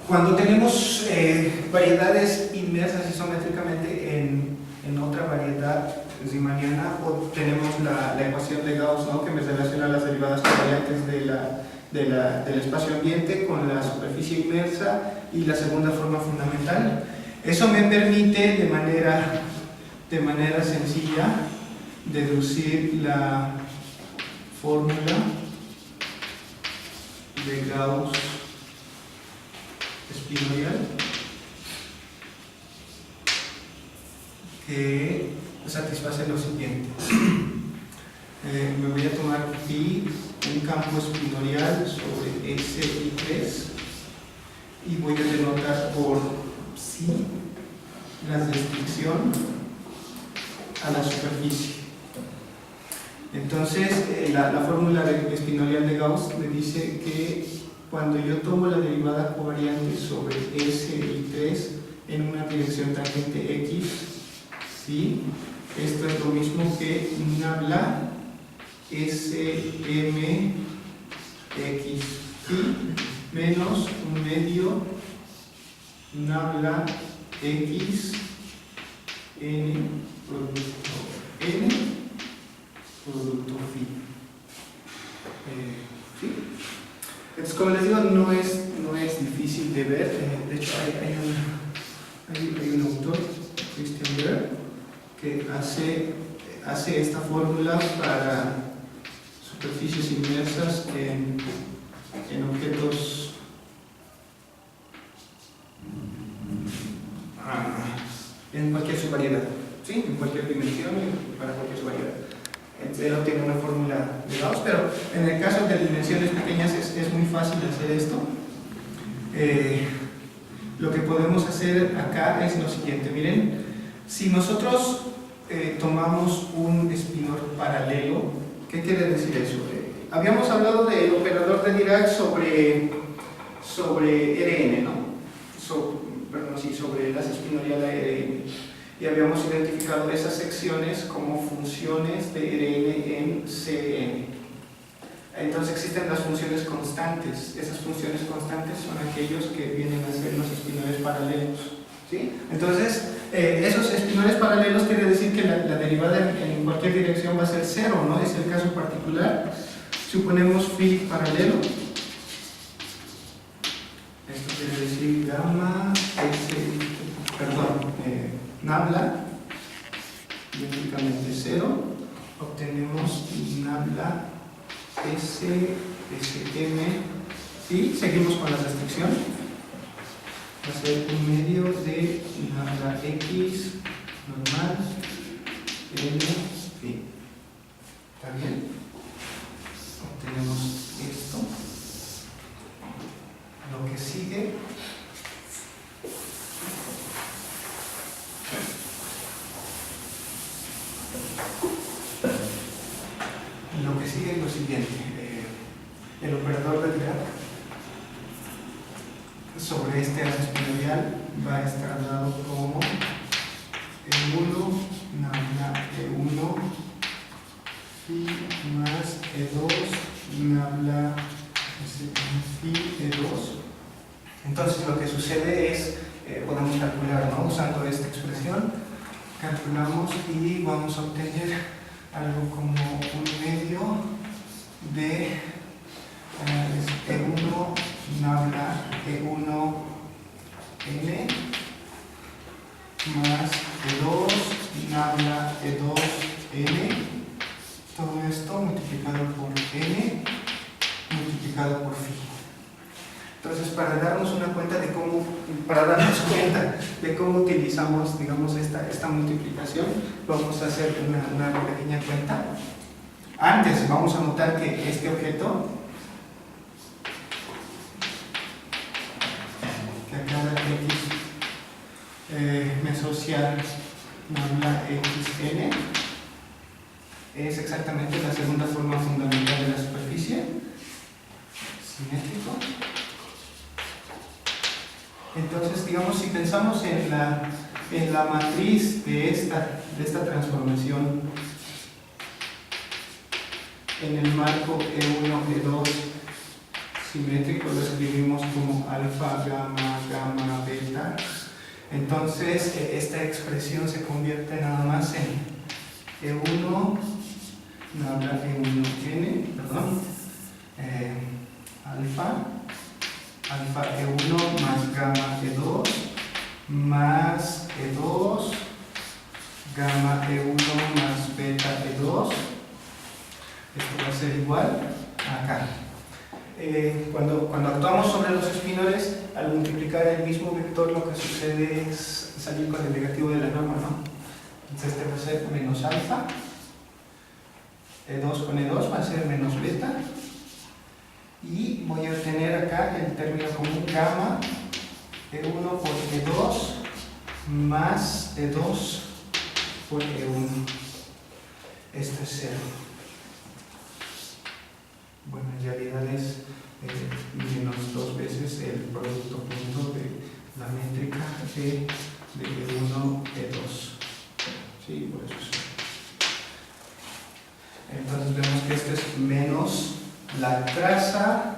[SPEAKER 2] Cuando tenemos variedades inmersas isométricamente en otra variedad riemanniana, obtenemos la ecuación de Gauss, ¿no? Que me relaciona las derivadas covariantes del espacio ambiente con la superficie inmersa y la segunda forma fundamental. Eso me permite de manera sencilla deducir la fórmula de Gauss espinorial, que satisface lo siguiente. Me voy a tomar phi, un campo espinorial sobre S y 3, y voy a denotar por psi la restricción a la superficie. Entonces, la fórmula espinorial de Gauss me dice que cuando yo tomo la derivada covariante sobre S y 3 en una dirección tangente X, ¿sí? Esto es lo mismo que nabla SM X phi menos un medio nabla X N producto phi. ¿Sí? Entonces, como les digo, no es difícil de ver. De hecho, hay un autor, Christian Berg, que hace esta fórmula para superficies inmersas en objetos en cualquier subvariedad, ¿sí? En cualquier dimensión y para cualquier subvariedad. Él obtiene una fórmula de Gauss, pero en el caso de dimensiones pequeñas es muy fácil hacer esto. Lo que podemos hacer acá es lo siguiente. Miren, si nosotros tomamos un espinor paralelo, ¿qué quiere decir eso? Habíamos hablado del operador de Dirac sobre Rn, ¿no? Sobre las espinorial Rn. Y habíamos identificado esas secciones como funciones de Rn en Cn. Entonces existen las funciones constantes. Esas funciones constantes son aquellos que vienen a ser los espinores paralelos, ¿sí? Entonces, esos espinoles paralelos quiere decir que la derivada en cualquier dirección va a ser 0, ¿no? Es el caso particular. Suponemos phi paralelo. Esto quiere decir gamma nabla, idénticamente 0. Obtenemos nabla SM, y seguimos con la restricción. Va a ser un medio de nabla X normal N phi. ¿Está bien? Obtenemos esto. Lo que sigue es lo siguiente. El operador de Dirac sobre este haz espinorial va a estar dado como E1 nabla E1 phi más E2 nabla phi E2. Entonces lo que sucede es, podemos calcular, ¿no? Usando esta expresión, calculamos y vamos a obtener algo como un medio de E1 nabla E1 N más E2 nabla E2 N, todo esto multiplicado por N multiplicado por phi. Entonces, para darnos cuenta de cómo utilizamos, digamos, esta multiplicación, vamos a hacer una pequeña cuenta. Antes vamos a notar que este objeto, que acaba de X mesocial nabla XN, es exactamente la segunda forma fundamental de la superficie, simétrico. Entonces, digamos, si pensamos en la matriz de esta transformación en el marco E1, E2 simétrico, lo escribimos como alfa, gamma, gamma, beta. Entonces, esta expresión se convierte nada más en E1 nabla E1N, perdón, alfa E1 más gamma E2 más E2 gamma E1 más beta E2. Esto va a ser igual a acá. Cuando actuamos sobre los espinoles, al multiplicar el mismo vector, lo que sucede es salir con el negativo de la norma, ¿no? Entonces este va a ser menos alfa, E2 con E2 va a ser menos beta, y voy a obtener acá el término común gamma E1 por E2 más E2 por E1. Esto es 0. Bueno, en realidad es menos 2 veces el producto punto de la métrica de E1, E2. Sí, por eso es. Entonces vemos que esto es menos la traza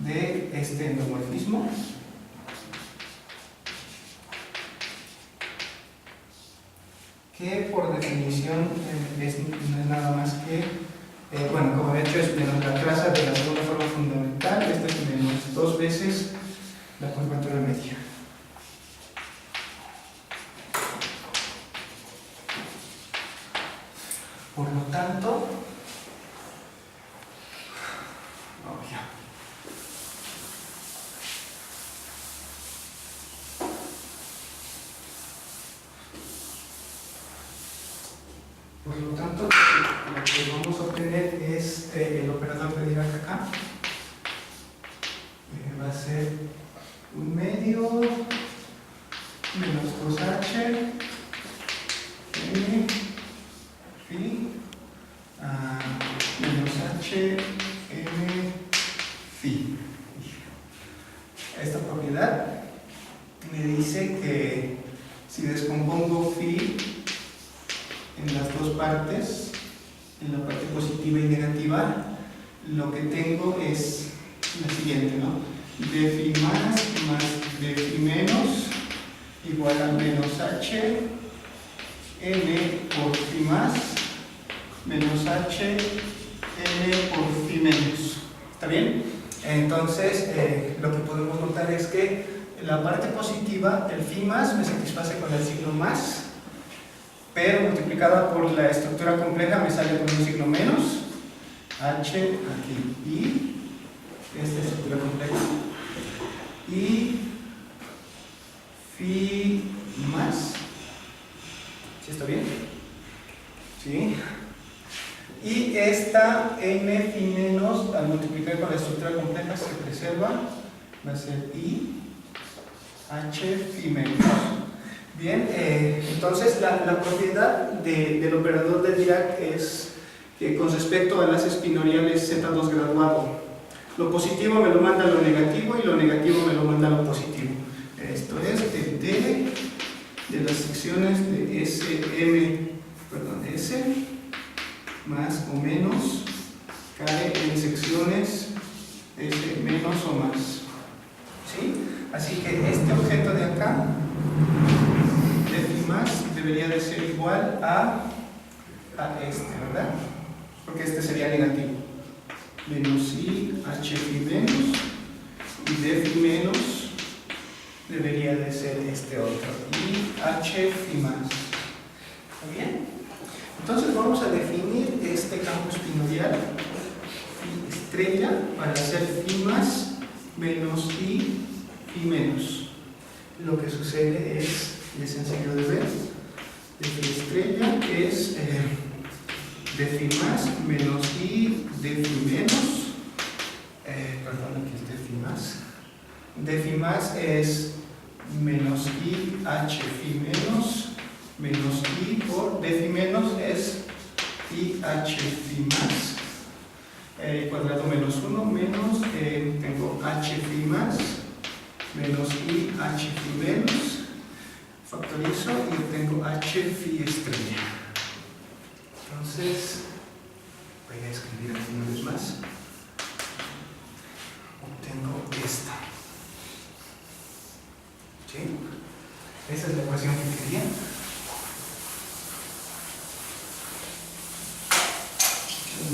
[SPEAKER 2] de este endomorfismo, que por definición no es nada más que, bueno, como he dicho, es menos la traza de la segunda forma fundamental. Esto es menos 2 veces la curvatura media. Por lo tanto, lo que vamos a obtener es el operador de Dirac acá. Va a ser un medio menos 2h n phi menos h n phi. Esta propiedad me dice que si descompongo phi en las dos partes, en la parte positiva y negativa, lo que tengo es la siguiente, ¿no? d phi más d phi menos igual a menos h n por phi más menos h n por phi menos. ¿Está bien? Entonces, lo que podemos notar es que la parte positiva, el phi más, me satisface con el signo más, pero multiplicada por la estructura compleja me sale con un signo menos, h aquí, y esta estructura compleja, y phi más. ¿Sí está bien? ¿Sí? Y esta n phi menos, al multiplicar con la estructura compleja, se preserva, va a ser i h phi menos. Bien, entonces la propiedad del operador de Dirac es que con respecto a las espinoriales Z2 graduado, lo positivo me lo manda a lo negativo y lo negativo me lo manda a lo positivo. Esto es el D de las secciones de S más o menos cae en secciones S menos o más. ¿Sí? Así que este objeto de acá, de phi más, debería de ser igual a este, ¿verdad? Porque este sería negativo. Menos i h phi menos, y d phi menos debería de ser este otro, i h phi más. ¿Está bien? Entonces vamos a definir este campo espinorial phi estrella para hacer phi más menos i phi menos. Lo que sucede es sencillo de ver. De phi estrella es de phi más menos i de phi menos. Perdón, aquí es de phi más. De phi más es menos i h phi menos i por de phi menos es i h phi más cuadrado menos 1 menos tengo h phi más menos i h phi menos, factorizo y tengo h phi estrella. Entonces voy a escribir aquí una vez más, obtengo esta. ¿Sí? Esa es la ecuación que quería.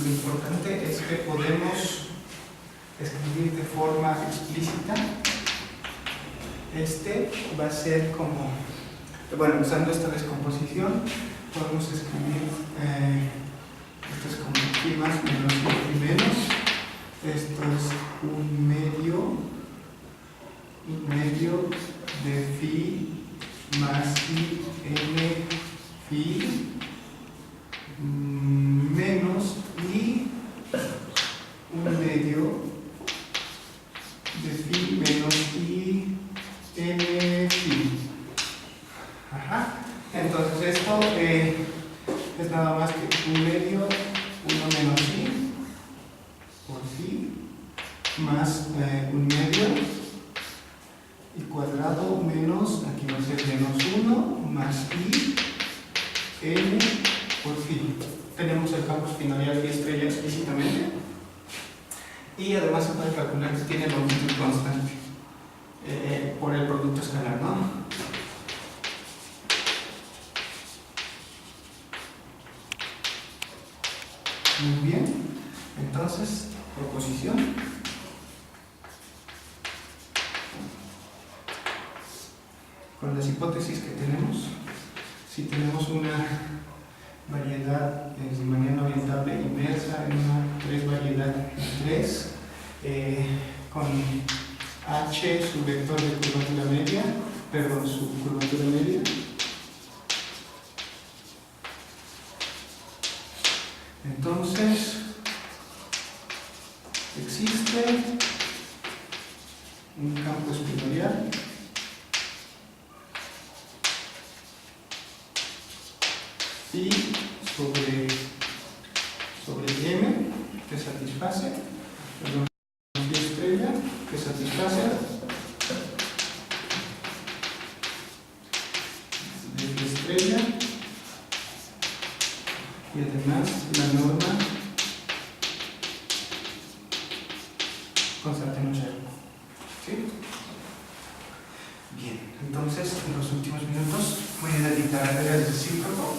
[SPEAKER 2] Lo importante es que podemos escribir de forma explícita. Este va a ser como, bueno, usando esta descomposición, podemos escribir, esto es como phi más menos phi menos, esto es un medio de phi más i n phi menos i un medio de phi menos i n phi. Ajá. Entonces esto es nada más que un medio 1 menos i por phi más un medio y cuadrado menos, aquí va a ser menos 1 más i n por phi. Tenemos el campo espinorial phi estrella explícitamente y además se puede calcular que tiene longitud constante por el producto escalar, ¿no? Muy bien, entonces proposición. Con las hipótesis que tenemos, si tenemos una variedad riemanniana orientable inversa en una 3 variedad 3 con h su vector de curvatura media, perdón, su curvatura media, entonces existe un campo espinorial phi sobre m que satisface, perdón, phi estrella que satisface de phi estrella y además la norma constante no cero. ¿Sí? Bien, entonces Entonces, en los últimos minutos voy a editar el recíproco.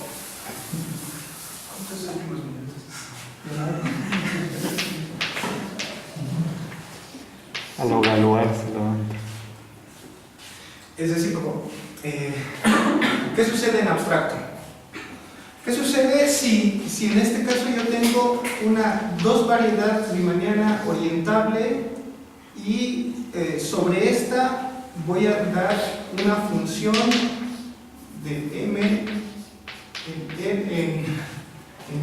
[SPEAKER 2] ¿Cuántos últimos minutos?
[SPEAKER 3] A lo Galois se levanta.
[SPEAKER 2] Es recíproco. ¿Qué sucede en abstracto? ¿Qué sucede si en este caso yo tengo dos variedades riemanniana orientable y sobre esta voy a dar una función de m en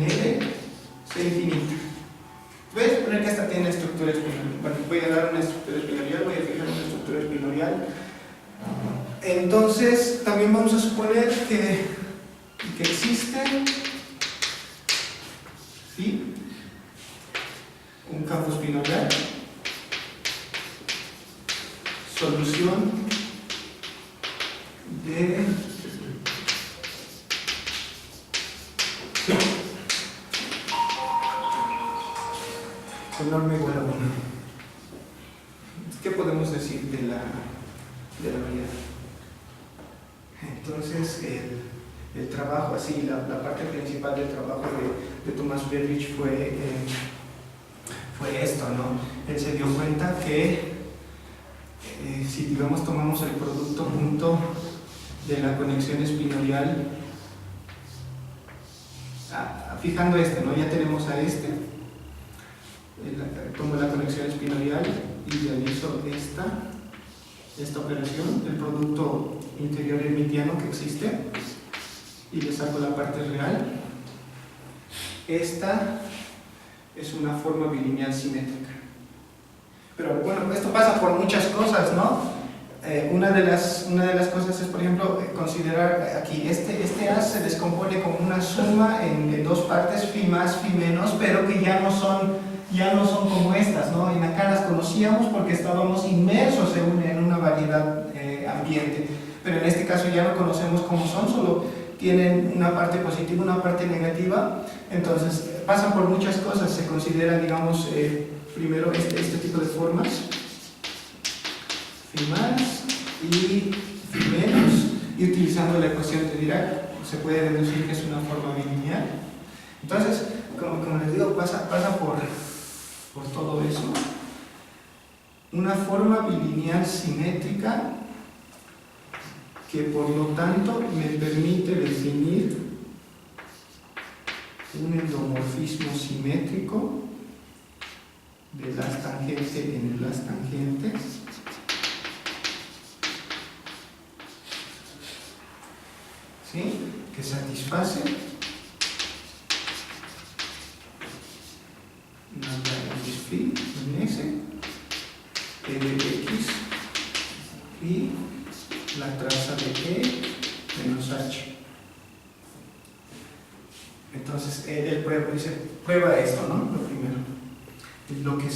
[SPEAKER 2] L c infinita? Voy a suponer que esta tiene estructura espinorial. Bueno, voy a dar una estructura espinorial, voy a fijar una estructura espinorial. Entonces, también vamos a suponer que existe, ¿sí?, un campo espinorial, solución de enorme igual a 1. ¿Qué podemos decir de la variedad? Entonces, el trabajo, así, la parte principal del trabajo de Thomas Friedrich fue esto, ¿no? Él se dio cuenta que si, digamos, tomamos el producto punto de la conexión espinorial, fijando este, ¿no? Ya tenemos a este, tomo la conexión espinorial y realizo esta operación, el producto interior hermitiano que existe, y le saco la parte real. Esta es una forma bilineal simétrica. Pero bueno, esto pasa por muchas cosas, ¿no? Una de las cosas es, por ejemplo, considerar aquí, este A se descompone como una suma en dos partes, phi más, phi menos, pero que ya no son como estas, ¿no? En acá las conocíamos porque estábamos inmersos en una variedad ambiente, pero en este caso ya no conocemos cómo son, solo tienen una parte positiva, una parte negativa. Entonces pasan por muchas cosas, se consideran, digamos, primero este tipo de formas, phi más y phi menos, y utilizando la ecuación de Dirac se puede deducir que es una forma bilineal. Entonces, como les digo, pasa por todo eso. Una forma bilineal simétrica que por lo tanto me permite definir un endomorfismo simétrico de las tangentes en las tangentes, ¿sí?, que satisface phi en S, L de X y la traza de E menos H. Entonces él prueba esto, ¿no? Lo primero. Lo que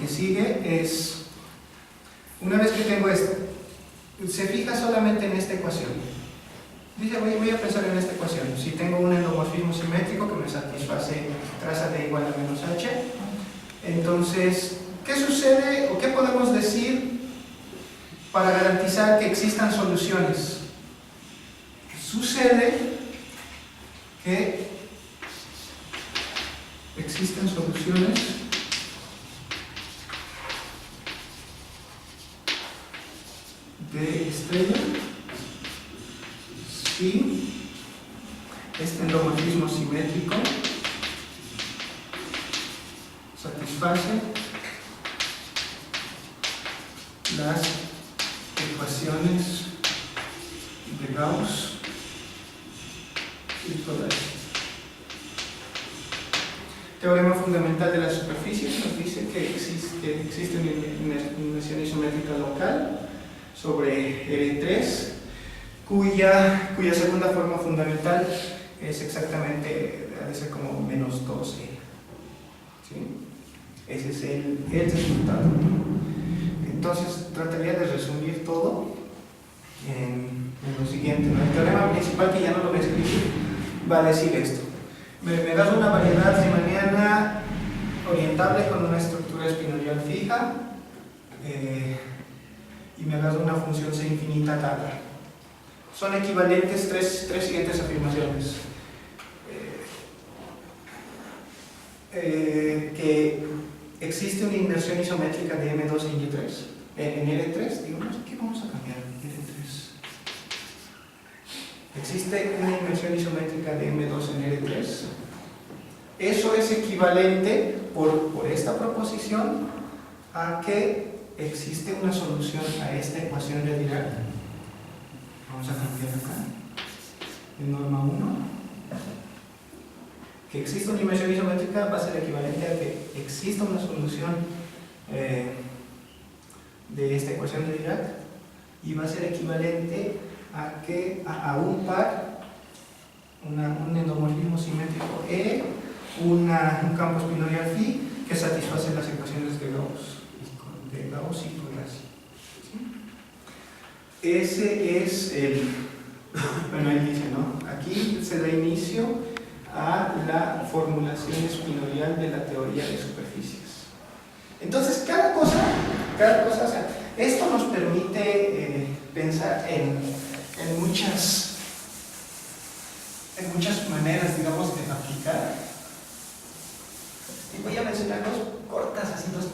[SPEAKER 2] sigue es, una vez que tengo esto, se fija solamente en esta ecuación. Dice, voy a pensar en esta ecuación. Si tengo un endomorfismo simétrico que me satisface traza de igual a menos H, entonces, ¿qué sucede o qué podemos decir para garantizar que existan soluciones? Sucede que existen soluciones de estrella si este endomorfismo simétrico satisface las ecuaciones de Gauss y todo eso. Teorema fundamental de las superficies nos dice que existe una inmersión isométrica local sobre L3, cuya segunda forma fundamental es exactamente, debe ser como menos 12. ¿Sí? Ese es el resultado. Entonces trataría de resumir todo en lo siguiente, ¿no? El teorema principal, que ya no lo voy a escribir, va a decir esto. Me das una variedad riemanniana orientable con una estructura espinorial fija, y me das una función C infinita tabla. Son equivalentes tres siguientes afirmaciones. Que existe una inmersión isométrica de M2 en Y3, en L3, digamos, ¿qué vamos a cambiar? L3. Existe una inmersión isométrica de M2 en L3. Eso es equivalente, por esta proposición, a que existe una solución a esta ecuación de Dirac. Vamos a cambiar acá, en norma 1. Que exista una inmersión isométrica va a ser equivalente a que exista una solución de esta ecuación de Dirac, y va a ser equivalente a que a un par, un endomorfismo simétrico E, un campo espinorial phi que satisface las ecuaciones de Gauss y Corazzi. ¿Sí? Ese es el, bueno, ahí dice, ¿no? Aquí se da inicio a la formulación espinorial de la teoría de superficies. Entonces, cada cosa, o sea, esto nos permite pensar en muchas maneras, digamos, de aplicar. Y voy a mencionar dos cortas aplicaciones.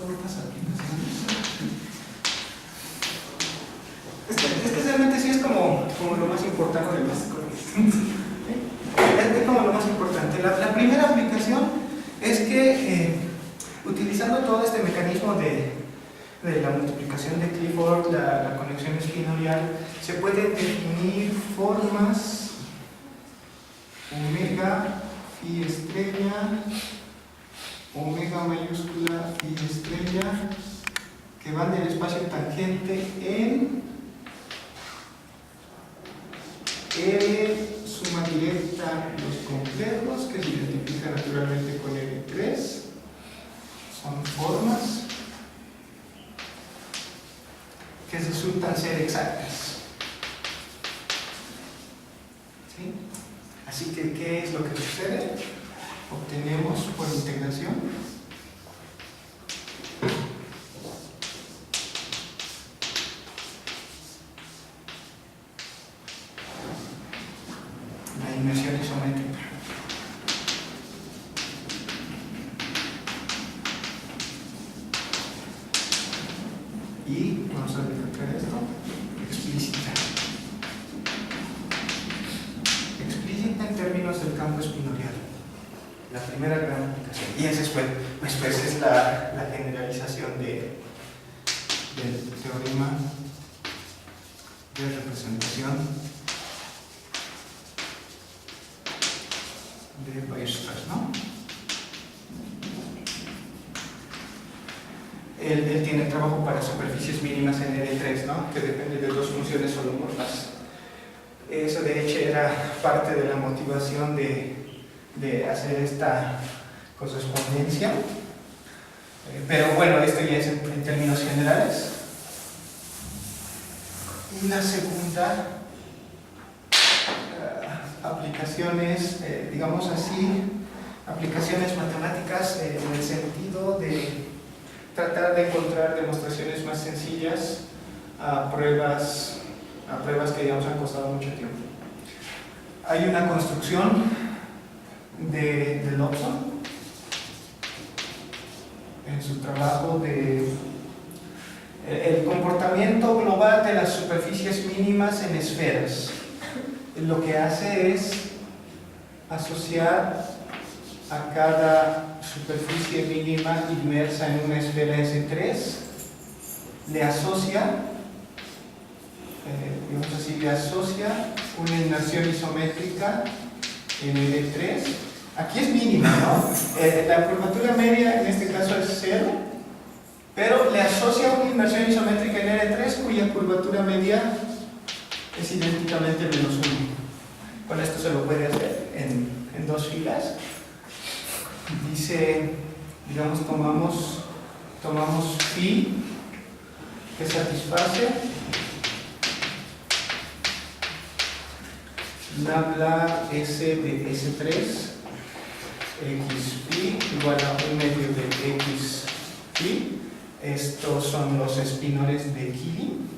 [SPEAKER 2] Este realmente sí es como lo más importante del básico. Es como lo más importante. La primera aplicación es que utilizando todo este mecanismo de la multiplicación de Clifford, la conexión espinorial, se pueden definir formas omega phi estrella, omega mayúscula phi estrella, que van del espacio tangente en L suma directa los complejos, que se identifica naturalmente con L3. Son formas que resultan ser exactas. ¿Sí? Así que, ¿qué es lo que sucede? Obtenemos por integración la inmersión isométrica. Y vamos a verificar esto explícita. Explícita en términos del campo espinorial. La primera gran aplicación. Y esa es la generalización del teorema de representación de Weierstrass, ¿no? Él tiene trabajo para superficies mínimas en L3, ¿no? Que depende de dos funciones holomorfas. Eso de hecho era parte de la motivación de hacer esta correspondencia. Pero bueno, esto ya es en términos generales. Y la segunda aplicaciones, digamos así, aplicaciones matemáticas en el sentido de tratar de encontrar demostraciones más sencillas a pruebas que digamos han costado mucho tiempo. Hay una construcción de Lobson en su trabajo de el comportamiento global de las superficies mínimas en esferas. Lo que hace es asociar a cada superficie mínima inmersa en una esfera S3, le asocia, digamos así, le asocia una inmersión isométrica en L3. Aquí es mínima, ¿no? La curvatura media en este caso es 0, pero le asocia una inmersión isométrica en L3 cuya curvatura media es idénticamente menos 1. Con esto se lo puede hacer en dos filas. Dice, digamos, tomamos phi que satisface nabla S de S3 x phi igual a 1 medio de x phi. Estos son los espinores de Killing.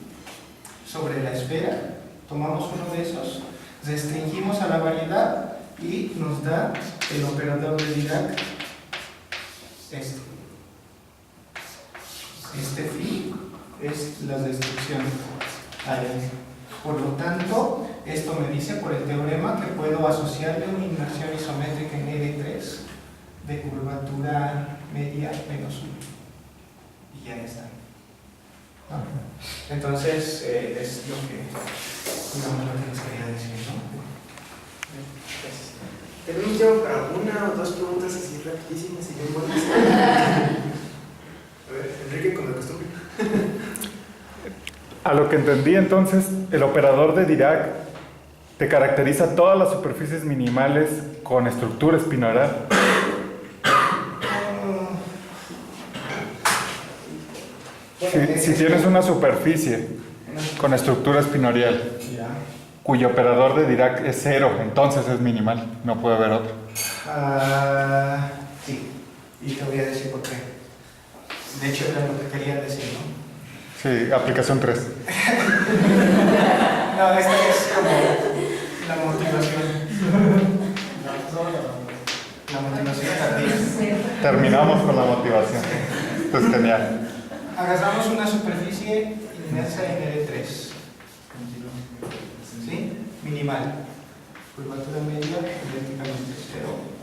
[SPEAKER 2] sobre la esfera, tomamos uno de esos, restringimos a la variedad y nos da el operador de Dirac, este phi es la restricción a él. Por lo tanto, esto me dice por el teorema que puedo asociarle una inmersión isométrica en L3 de curvatura media menos 1. Y ya está. ¿No? Entonces, es lo que les quería decir, ¿no?
[SPEAKER 1] Tenemos tiempo para una o dos preguntas así rapidísimas y bien buenas. A ver, Enrique, con la costumbre.
[SPEAKER 3] A lo que entendí entonces, el operador de Dirac te caracteriza todas las superficies minimales con estructura espinoidal. Si tienes una superficie con estructura espinorial cuyo operador de Dirac es 0, entonces es minimal, no puede haber otro.
[SPEAKER 2] Sí, y te voy a decir por qué. De hecho, era lo que quería decir, ¿no?
[SPEAKER 3] Sí, aplicación 3.
[SPEAKER 2] No, esta es como la motivación. La motivación tardía.
[SPEAKER 3] Terminamos con la motivación. Esto es genial.
[SPEAKER 2] Agarramos una superficie inmersa en L3. ¿Sí? Minimal. Curvatura media, idénticamente 0.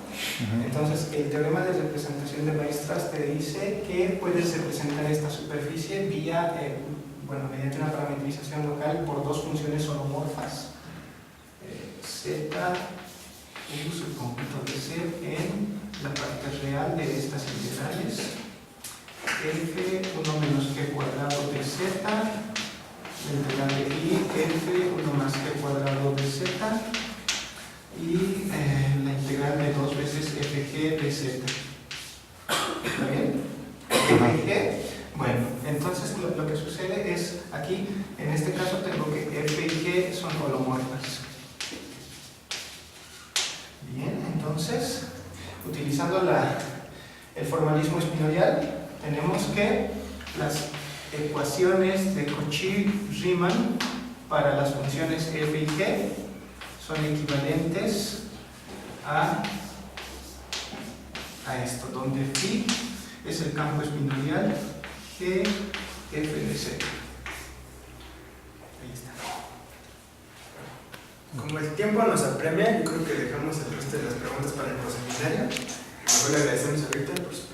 [SPEAKER 2] Entonces, el teorema de representación de Weierstrass te dice que puedes representar esta superficie vía, mediante una parametrización local por dos funciones holomorfas. Z, subconjunto de C en la parte real de estas integrales. F, 1 menos G cuadrado de Z, la integral de I, F, 1 más G cuadrado de Z, y la integral de 2 veces fg de z. ¿Está bien? Fg. Bueno, entonces lo que sucede es aquí, en este caso tengo que f y g son holomorfas. Bien, entonces, utilizando el formalismo espinorial, tenemos que las ecuaciones de Cauchy-Riemann para las funciones f y g son equivalentes a esto, donde phi es el campo espinorial de f de z. Ahí está.
[SPEAKER 1] Como el tiempo nos apremia, yo creo que dejamos el resto de las preguntas para el proseminario. Mejor le agradecemos a Víctor por su